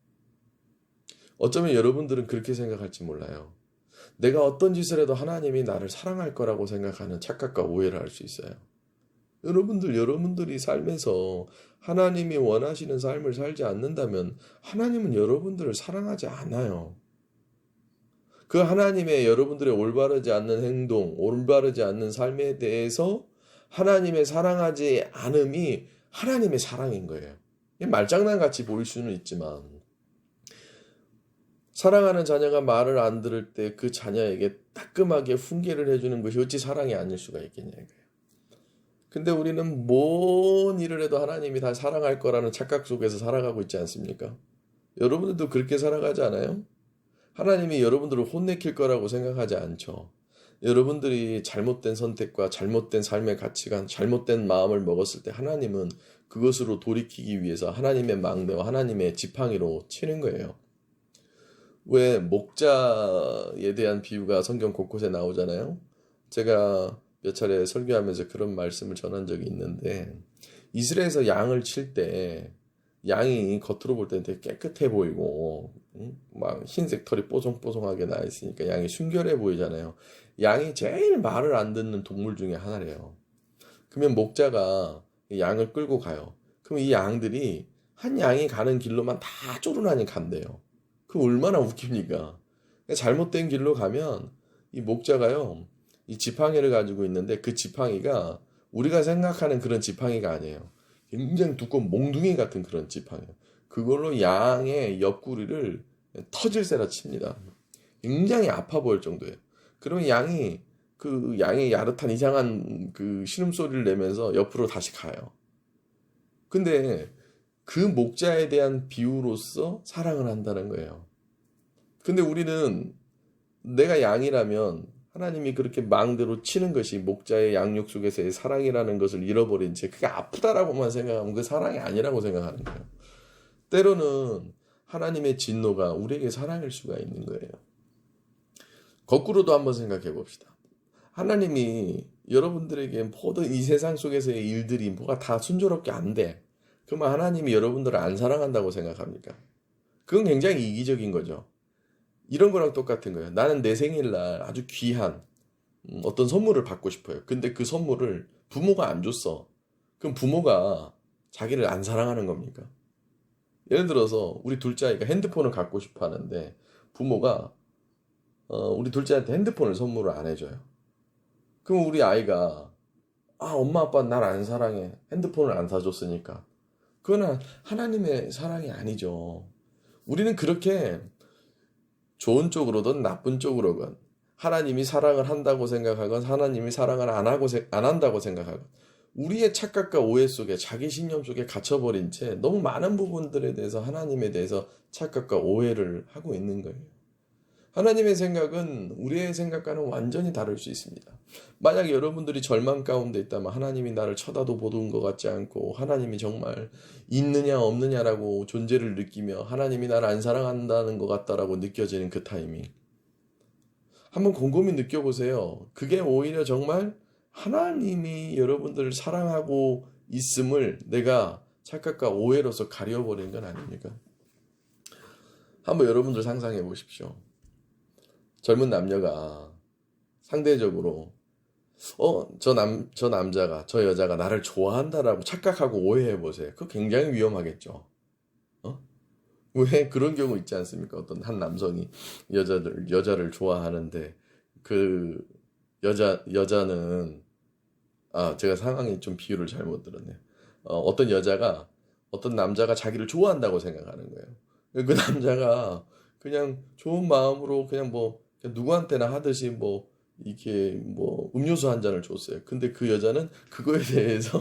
어쩌면 여러분들은 그렇게 생각할지 몰라요. 내가 어떤 짓을 해도 하나님이 나를 사랑할 거라고 생각하는 착각과 오해를 할 수 있어요. 여러분들이 삶에서 하나님이 원하시는 삶을 살지 않는다면 하나님은 여러분들을 사랑하지 않아요. 그 하나님의 여러분들의 올바르지 않는 행동, 올바르지 않는 삶에 대해서 하나님의 사랑하지 않음이 하나님의 사랑인 거예요. 말장난 같이 보일 수는 있지만 사랑하는 자녀가 말을 안 들을 때 그 자녀에게 따끔하게 훈계를 해주는 것이 어찌 사랑이 아닐 수가 있겠냐고요. 근데 우리는 뭔 일을 해도 하나님이 다 사랑할 거라는 착각 속에서 살아가고 있지 않습니까? 여러분들도 그렇게 살아가지 않아요? 하나님이 여러분들을 혼내킬 거라고 생각하지 않죠. 여러분들이 잘못된 선택과 잘못된 삶의 가치관, 잘못된 마음을 먹었을 때 하나님은 그것으로 돌이키기 위해서 하나님의 망대와 하나님의 지팡이로 치는 거예요. 왜 목자에 대한 비유가 성경 곳곳에 나오잖아요. 제가 몇 차례 설교하면서 그런 말씀을 전한 적이 있는데 이스라엘에서 양을 칠 때 양이 겉으로 볼 때는 되게 깨끗해 보이고 막 흰색 털이 뽀송뽀송하게 나 있으니까 양이 순결해 보이잖아요. 양이 제일 말을 안 듣는 동물 중에 하나래요. 그러면 목자가 양을 끌고 가요. 그럼 이 양들이 한 양이 가는 길로만 다 쪼르나니 간대요. 그럼 얼마나 웃깁니까? 잘못된 길로 가면 이 목자가요, 이 지팡이를 가지고 있는데 그 지팡이가 우리가 생각하는 그런 지팡이가 아니에요. 굉장히 두꺼운 몽둥이 같은 그런 지팡이에요. 그걸로 양의 옆구리를 터질세라 칩니다. 굉장히 아파 보일 정도예요. 그러면 양이 야릇한 이상한 그 신음소리를 내면서 옆으로 다시 가요. 근데 그 목자에 대한 비유로서 사랑을 한다는 거예요. 근데 우리는 내가 양이라면 하나님이 그렇게 망대로 치는 것이 목자의 양육 속에서의 사랑이라는 것을 잃어버린 채 그게 아프다라고만 생각하면 그 사랑이 아니라고 생각하는 거예요. 때로는 하나님의 진노가 우리에게 사랑일 수가 있는 거예요. 거꾸로도 한번 생각해 봅시다. 하나님이 여러분들에게 모든 이 세상 속에서의 일들이 뭐가 다 순조롭게 안 돼. 그러면 하나님이 여러분들을 안 사랑한다고 생각합니까? 그건 굉장히 이기적인 거죠. 이런 거랑 똑같은 거예요. 나는 내 생일날 아주 귀한 어떤 선물을 받고 싶어요. 근데 그 선물을 부모가 안 줬어. 그럼 부모가 자기를 안 사랑하는 겁니까? 예를 들어서 우리 둘째 아이가 핸드폰을 갖고 싶어 하는데 부모가 우리 둘째한테 핸드폰을 선물을 안 해줘요. 그럼 우리 아이가 엄마 아빠는 날 안 사랑해. 핸드폰을 안 사줬으니까. 그거는 하나님의 사랑이 아니죠. 우리는 그렇게 좋은 쪽으로든 나쁜 쪽으로든 하나님이 사랑을 한다고 생각하건 하나님이 사랑을 안 한다고 생각하건 우리의 착각과 오해 속에 자기 신념 속에 갇혀버린 채 너무 많은 부분들에 대해서 하나님에 대해서 착각과 오해를 하고 있는 거예요. 하나님의 생각은 우리의 생각과는 완전히 다를 수 있습니다. 만약 여러분들이 절망 가운데 있다면 하나님이 나를 쳐다도 보는 것 같지 않고 하나님이 정말 있느냐 없느냐라고 존재를 느끼며 하나님이 나를 안 사랑한다는 것 같다라고 느껴지는 그 타이밍. 한번 곰곰이 느껴보세요. 그게 오히려 정말 하나님이 여러분들을 사랑하고 있음을 내가 착각과 오해로서 가려버린 건 아닙니까? 한번 여러분들 상상해 보십시오. 젊은 남녀가 상대적으로 저 남자가 저 여자가 나를 좋아한다라고 착각하고 오해해 보세요. 그거 굉장히 위험하겠죠. 왜 그런 경우 있지 않습니까? 어떤 한 남성이 여자를 좋아하는데 그 여자는 제가 상황이 좀 비유를 잘못 들었네요. 어떤 남자가 자기를 좋아한다고 생각하는 거예요. 그 남자가 그냥 좋은 마음으로 그냥 그냥 누구한테나 하듯이 이렇게 음료수 한 잔을 줬어요. 근데 그 여자는 그거에 대해서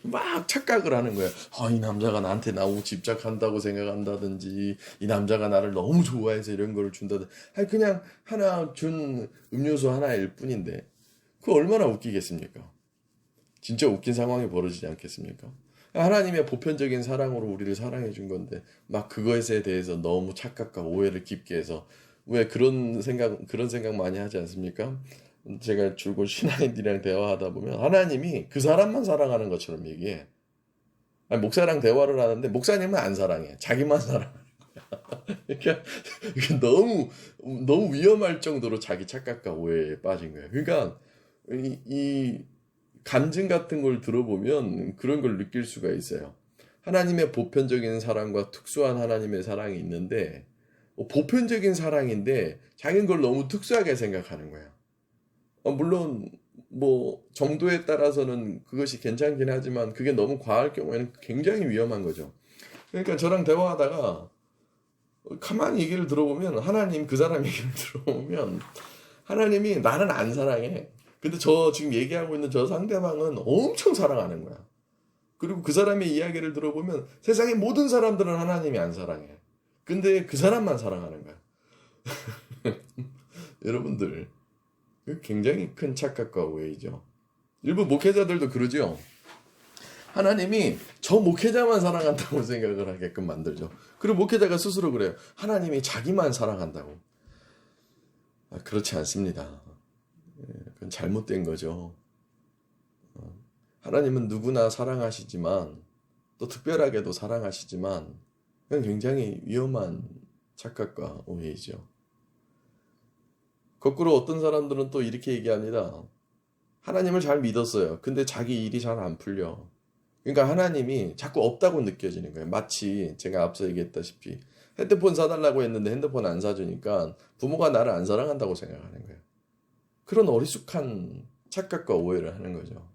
막 착각을 하는 거예요. 이 남자가 나한테 너무 집착한다고 생각한다든지, 이 남자가 나를 너무 좋아해서 이런 걸 준다든지, 그냥 하나 준 음료수 하나일 뿐인데, 그거 얼마나 웃기겠습니까? 진짜 웃긴 상황이 벌어지지 않겠습니까? 하나님의 보편적인 사랑으로 우리를 사랑해 준 건데, 막 그것에 대해서 너무 착각과 오해를 깊게 해서, 왜 그런 생각 많이 하지 않습니까? 제가 줄곧 신앙인들이랑 대화하다 보면 하나님이 그 사람만 사랑하는 것처럼 얘기해. 목사랑 대화를 하는데 목사님은 안 사랑해. 자기만 사랑해. 그러니까 너무 위험할 정도로 자기 착각과 오해에 빠진 거예요. 그러니까 이 간증 같은 걸 들어보면 그런 걸 느낄 수가 있어요. 하나님의 보편적인 사랑과 특수한 하나님의 사랑이 있는데 보편적인 사랑인데 자기는 그걸 너무 특수하게 생각하는 거야. 물론 정도에 따라서는 그것이 괜찮긴 하지만 그게 너무 과할 경우에는 굉장히 위험한 거죠. 그러니까 저랑 대화하다가 가만히 얘기를 들어보면 그 사람 얘기를 들어보면 하나님이 나는 안 사랑해. 근데 저 지금 얘기하고 있는 저 상대방은 엄청 사랑하는 거야. 그리고 그 사람의 이야기를 들어보면 세상의 모든 사람들은 하나님이 안 사랑해. 근데 그 사람만 사랑하는 거야. 여러분들, 굉장히 큰 착각과 오해이죠. 일부 목회자들도 그러죠. 하나님이 저 목회자만 사랑한다고 생각을 하게끔 만들죠. 그리고 목회자가 스스로 그래요. 하나님이 자기만 사랑한다고. 그렇지 않습니다. 그건 잘못된 거죠. 하나님은 누구나 사랑하시지만 또 특별하게도 사랑하시지만 그건 굉장히 위험한 착각과 오해이죠. 거꾸로 어떤 사람들은 또 이렇게 얘기합니다. 하나님을 잘 믿었어요. 근데 자기 일이 잘 안 풀려. 그러니까 하나님이 자꾸 없다고 느껴지는 거예요. 마치 제가 앞서 얘기했다시피 핸드폰 사달라고 했는데 핸드폰 안 사주니까 부모가 나를 안 사랑한다고 생각하는 거예요. 그런 어리숙한 착각과 오해를 하는 거죠.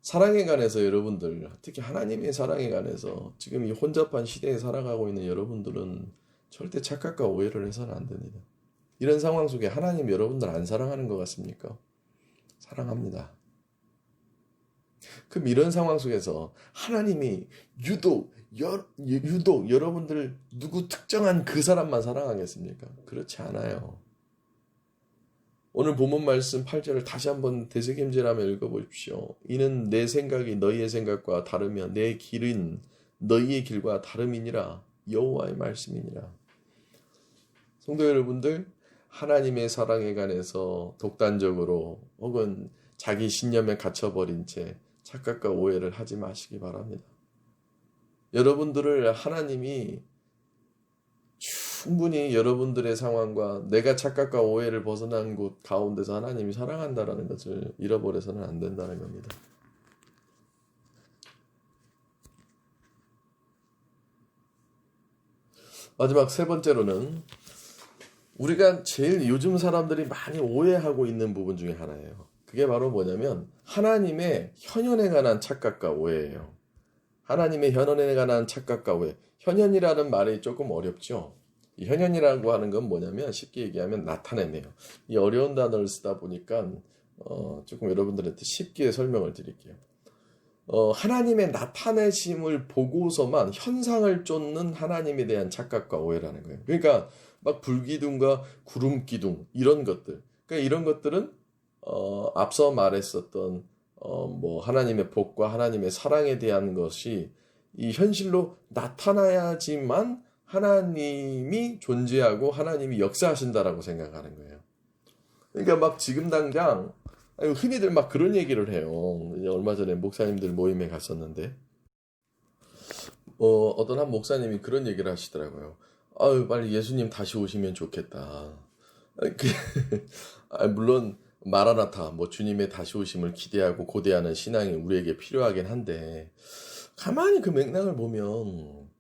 사랑에 관해서 여러분들, 특히 하나님의 사랑에 관해서 지금 이 혼잡한 시대에 살아가고 있는 여러분들은 절대 착각과 오해를 해서는 안 됩니다. 이런 상황 속에 하나님 여러분들 안 사랑하는 것 같습니까? 사랑합니다. 그럼 이런 상황 속에서 하나님이 유독 여러분들 누구 특정한 그 사람만 사랑하겠습니까? 그렇지 않아요. 오늘 본문 말씀 8절을 다시 한번 되새김질하며 읽어보십시오. 이는 내 생각이 너희의 생각과 다르며 내 길은 너희의 길과 다름이니라. 여호와의 말씀이니라. 성도 여러분들, 하나님의 사랑에 관해서 독단적으로 혹은 자기 신념에 갇혀버린 채 착각과 오해를 하지 마시기 바랍니다. 여러분들을 하나님이 충분히 여러분들의 상황과 내가 착각과 오해를 벗어난 곳 가운데서 하나님이 사랑한다라는 것을 잃어버려서는 안 된다는 겁니다. 마지막 세 번째로는 우리가 제일 요즘 사람들이 많이 오해하고 있는 부분 중에 하나예요. 그게 바로 뭐냐면 하나님의 현현에 관한 착각과 오해예요. 하나님의 현현에 관한 착각과 오해. 현현이라는 말이 조금 어렵죠. 이 현현이라고 하는 건 뭐냐면 쉽게 얘기하면 나타내네요. 이 어려운 단어를 쓰다 보니까 조금 여러분들한테 쉽게 설명을 드릴게요. 하나님의 나타내심을 보고서만 현상을 쫓는 하나님에 대한 착각과 오해라는 거예요. 그러니까 막 불기둥과 구름기둥 이런 것들. 그러니까 이런 것들은 앞서 말했었던 뭐 하나님의 복과 하나님의 사랑에 대한 것이 이 현실로 나타나야지만 하나님이 존재하고 하나님이 역사하신다라고 생각하는 거예요. 그러니까 막 지금 당장 흔히들 막 그런 얘기를 해요. 얼마 전에 목사님들 모임에 갔었는데 어떤 한 목사님이 그런 얘기를 하시더라고요. 아유, 빨리 예수님 다시 오시면 좋겠다. 물론 마라나타, 뭐 주님의 다시 오심을 기대하고 고대하는 신앙이 우리에게 필요하긴 한데 가만히 그 맥락을 보면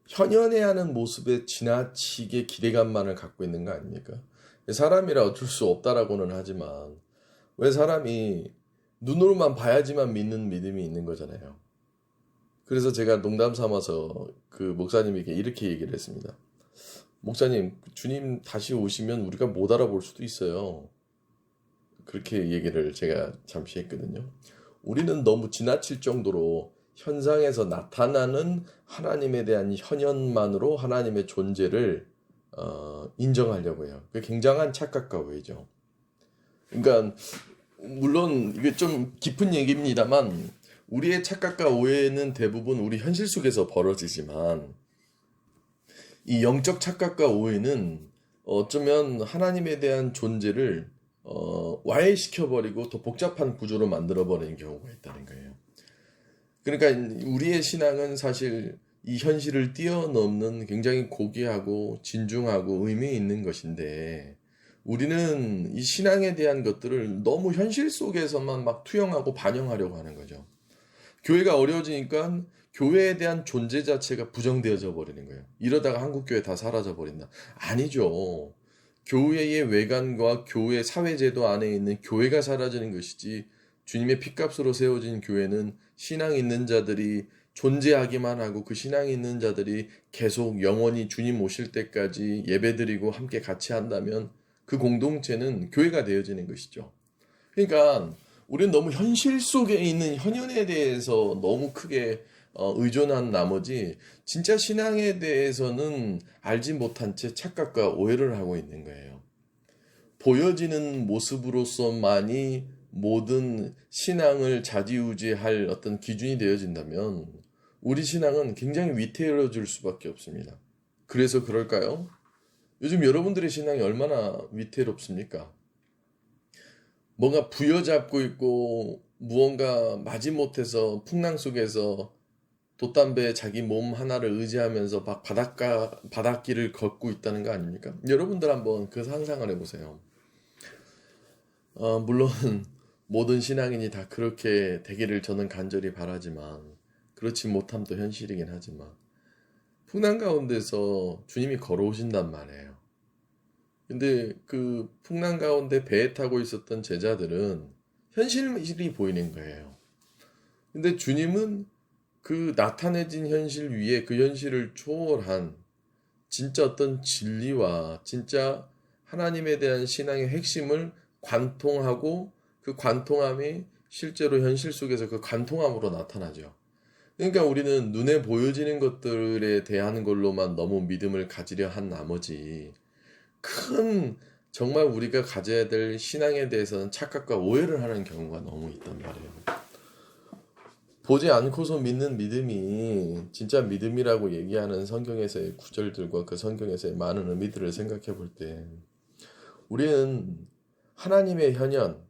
현현해하는 모습에 지나치게 기대감만을 갖고 있는 거 아닙니까? 사람이라 어쩔 수 없다라고는 하지만 왜 사람이 눈으로만 봐야지만 믿는 믿음이 있는 거잖아요. 그래서 제가 농담 삼아서 그 목사님에게 이렇게 얘기를 했습니다. 목사님, 주님 다시 오시면 우리가 못 알아볼 수도 있어요. 그렇게 얘기를 제가 잠시 했거든요. 우리는 너무 지나칠 정도로 현상에서 나타나는 하나님에 대한 현현만으로 하나님의 존재를 인정하려고 해요. 그게 굉장한 착각과 오해죠. 그러니까 물론 이게 좀 깊은 얘기입니다만 우리의 착각과 오해는 대부분 우리 현실 속에서 벌어지지만 이 영적 착각과 오해는 어쩌면 하나님에 대한 존재를 와해시켜버리고 더 복잡한 구조로 만들어버리는 경우가 있다는 거예요. 그러니까 우리의 신앙은 사실 이 현실을 뛰어넘는 굉장히 고귀하고 진중하고 의미 있는 것인데 우리는 이 신앙에 대한 것들을 너무 현실 속에서만 막 투영하고 반영하려고 하는 거죠. 교회가 어려워지니까 교회에 대한 존재 자체가 부정되어져 버리는 거예요. 이러다가 한국교회 다 사라져 버린다. 아니죠. 교회의 외관과 교회 사회제도 안에 있는 교회가 사라지는 것이지 주님의 핏값으로 세워진 교회는 신앙 있는 자들이 존재하기만 하고 그 신앙 있는 자들이 계속 영원히 주님 오실 때까지 예배드리고 함께 같이 한다면 그 공동체는 교회가 되어지는 것이죠. 그러니까 우리는 너무 현실 속에 있는 현현에 대해서 너무 크게 의존한 나머지 진짜 신앙에 대해서는 알지 못한 채 착각과 오해를 하고 있는 거예요. 보여지는 모습으로서만이 모든 신앙을 좌지우지할 어떤 기준이 되어진다면 우리 신앙은 굉장히 위태로워질 수밖에 없습니다. 그래서 그럴까요? 요즘 여러분들의 신앙이 얼마나 위태롭습니까? 뭔가 부여잡고 있고 무언가 마지못해서 풍랑 속에서 돛담배에 자기 몸 하나를 의지하면서 막 바닷길을 걷고 있다는 거 아닙니까? 여러분들 한번 그 상상을 해보세요. 물론 모든 신앙인이 다 그렇게 되기를 저는 간절히 바라지만 그렇지 못함도 현실이긴 하지만 풍랑 가운데서 주님이 걸어오신단 말이에요. 근데 그 풍랑 가운데 배에 타고 있었던 제자들은 현실이 보이는 거예요. 근데 주님은 그 나타내진 현실 위에 그 현실을 초월한 진짜 어떤 진리와 진짜 하나님에 대한 신앙의 핵심을 관통하고 그 관통함이 실제로 현실 속에서 그 관통함으로 나타나죠. 그러니까 우리는 눈에 보여지는 것들에 대한 걸로만 너무 믿음을 가지려 한 나머지 큰 정말 우리가 가져야 될 신앙에 대해서는 착각과 오해를 하는 경우가 너무 있단 말이에요. 보지 않고서 믿는 믿음이 진짜 믿음이라고 얘기하는 성경에서의 구절들과 그 성경에서의 많은 의미들을 생각해 볼 때 우리는 하나님의 현현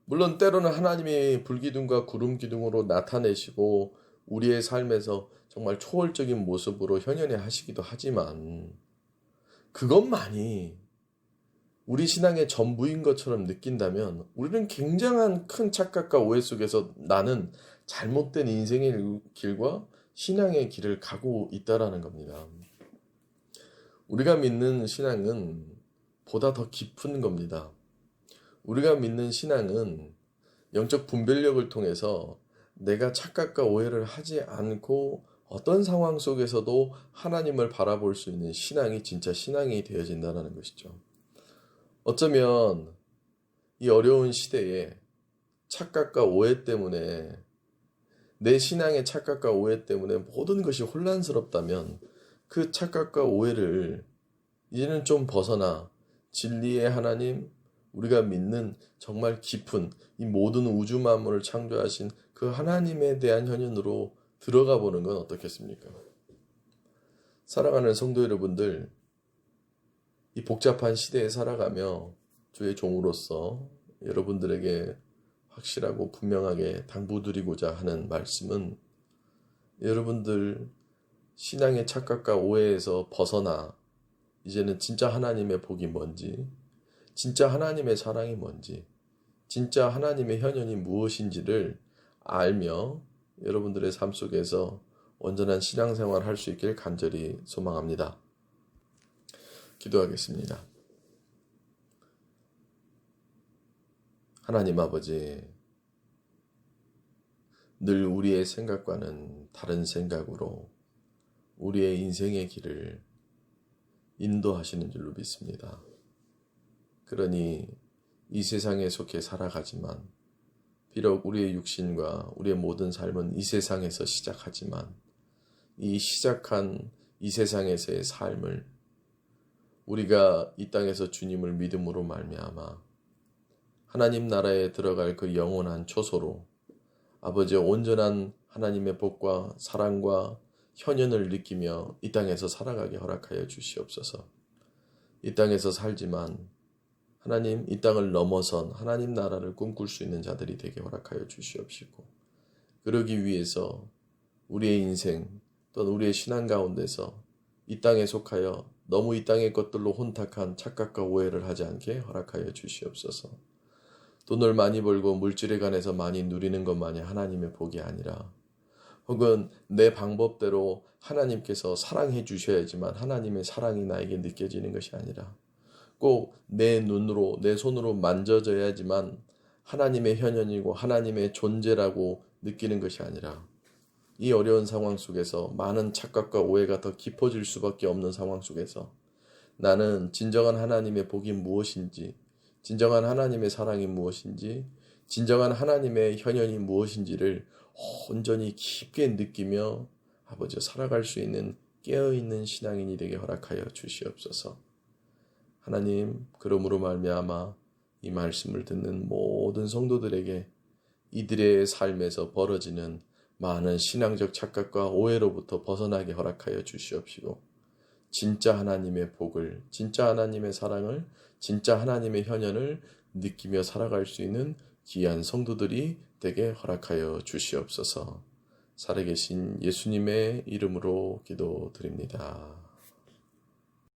물론 때로는 하나님이 불기둥과 구름기둥으로 나타내시고 우리의 삶에서 정말 초월적인 모습으로 현현해 하시기도 하지만 그것만이 우리 신앙의 전부인 것처럼 느낀다면 우리는 굉장한 큰 착각과 오해 속에서 나는 잘못된 인생의 길과 신앙의 길을 가고 있다라는 겁니다. 우리가 믿는 신앙은 보다 더 깊은 겁니다. 우리가 믿는 신앙은 영적 분별력을 통해서 내가 착각과 오해를 하지 않고 어떤 상황 속에서도 하나님을 바라볼 수 있는 신앙이 진짜 신앙이 되어진다는 것이죠. 어쩌면 이 어려운 시대에 착각과 오해 때문에 내 신앙의 착각과 오해 때문에 모든 것이 혼란스럽다면 그 착각과 오해를 이제는 좀 벗어나 진리의 하나님, 우리가 믿는 정말 깊은 이 모든 우주 만물을 창조하신 그 하나님에 대한 현현으로 들어가 보는 건 어떻겠습니까? 사랑하는 성도 여러분들, 이 복잡한 시대에 살아가며 주의 종으로서 여러분들에게 확실하고 분명하게 당부드리고자 하는 말씀은 여러분들 신앙의 착각과 오해에서 벗어나 이제는 진짜 하나님의 복이 뭔지, 진짜 하나님의 사랑이 뭔지, 진짜 하나님의 현현이 무엇인지를 알며 여러분들의 삶 속에서 온전한 신앙생활을 할 수 있길 간절히 소망합니다. 기도하겠습니다. 하나님 아버지, 늘 우리의 생각과는 다른 생각으로 우리의 인생의 길을 인도하시는 줄로 믿습니다. 그러니 이 세상에 속해 살아가지만 비록 우리의 육신과 우리의 모든 삶은 이 세상에서 시작하지만 이 시작한 이 세상에서의 삶을 우리가 이 땅에서 주님을 믿음으로 말미암아 하나님 나라에 들어갈 그 영원한 초소로 아버지의 온전한 하나님의 복과 사랑과 현현을 느끼며 이 땅에서 살아가게 허락하여 주시옵소서. 이 땅에서 살지만 하나님 이 땅을 넘어선 하나님 나라를 꿈꿀 수 있는 자들이 되게 허락하여 주시옵시고 그러기 위해서 우리의 인생 또는 우리의 신앙 가운데서 이 땅에 속하여 너무 이 땅의 것들로 혼탁한 착각과 오해를 하지 않게 허락하여 주시옵소서. 돈을 많이 벌고 물질에 관해서 많이 누리는 것만이 하나님의 복이 아니라 혹은 내 방법대로 하나님께서 사랑해 주셔야지만 하나님의 사랑이 나에게 느껴지는 것이 아니라 꼭 내 눈으로 내 손으로 만져져야지만 하나님의 현현이고 하나님의 존재라고 느끼는 것이 아니라 이 어려운 상황 속에서 많은 착각과 오해가 더 깊어질 수밖에 없는 상황 속에서 나는 진정한 하나님의 복이 무엇인지, 진정한 하나님의 사랑이 무엇인지, 진정한 하나님의 현현이 무엇인지를 온전히 깊게 느끼며 아버지 살아갈 수 있는 깨어있는 신앙인이 되게 허락하여 주시옵소서. 하나님, 그러므로 말미암아 이 말씀을 듣는 모든 성도들에게 이들의 삶에서 벌어지는 많은 신앙적 착각과 오해로부터 벗어나게 허락하여 주시옵시고 진짜 하나님의 복을, 진짜 하나님의 사랑을, 진짜 하나님의 현현을 느끼며 살아갈 수 있는 귀한 성도들이 되게 허락하여 주시옵소서. 살아계신 예수님의 이름으로 기도드립니다.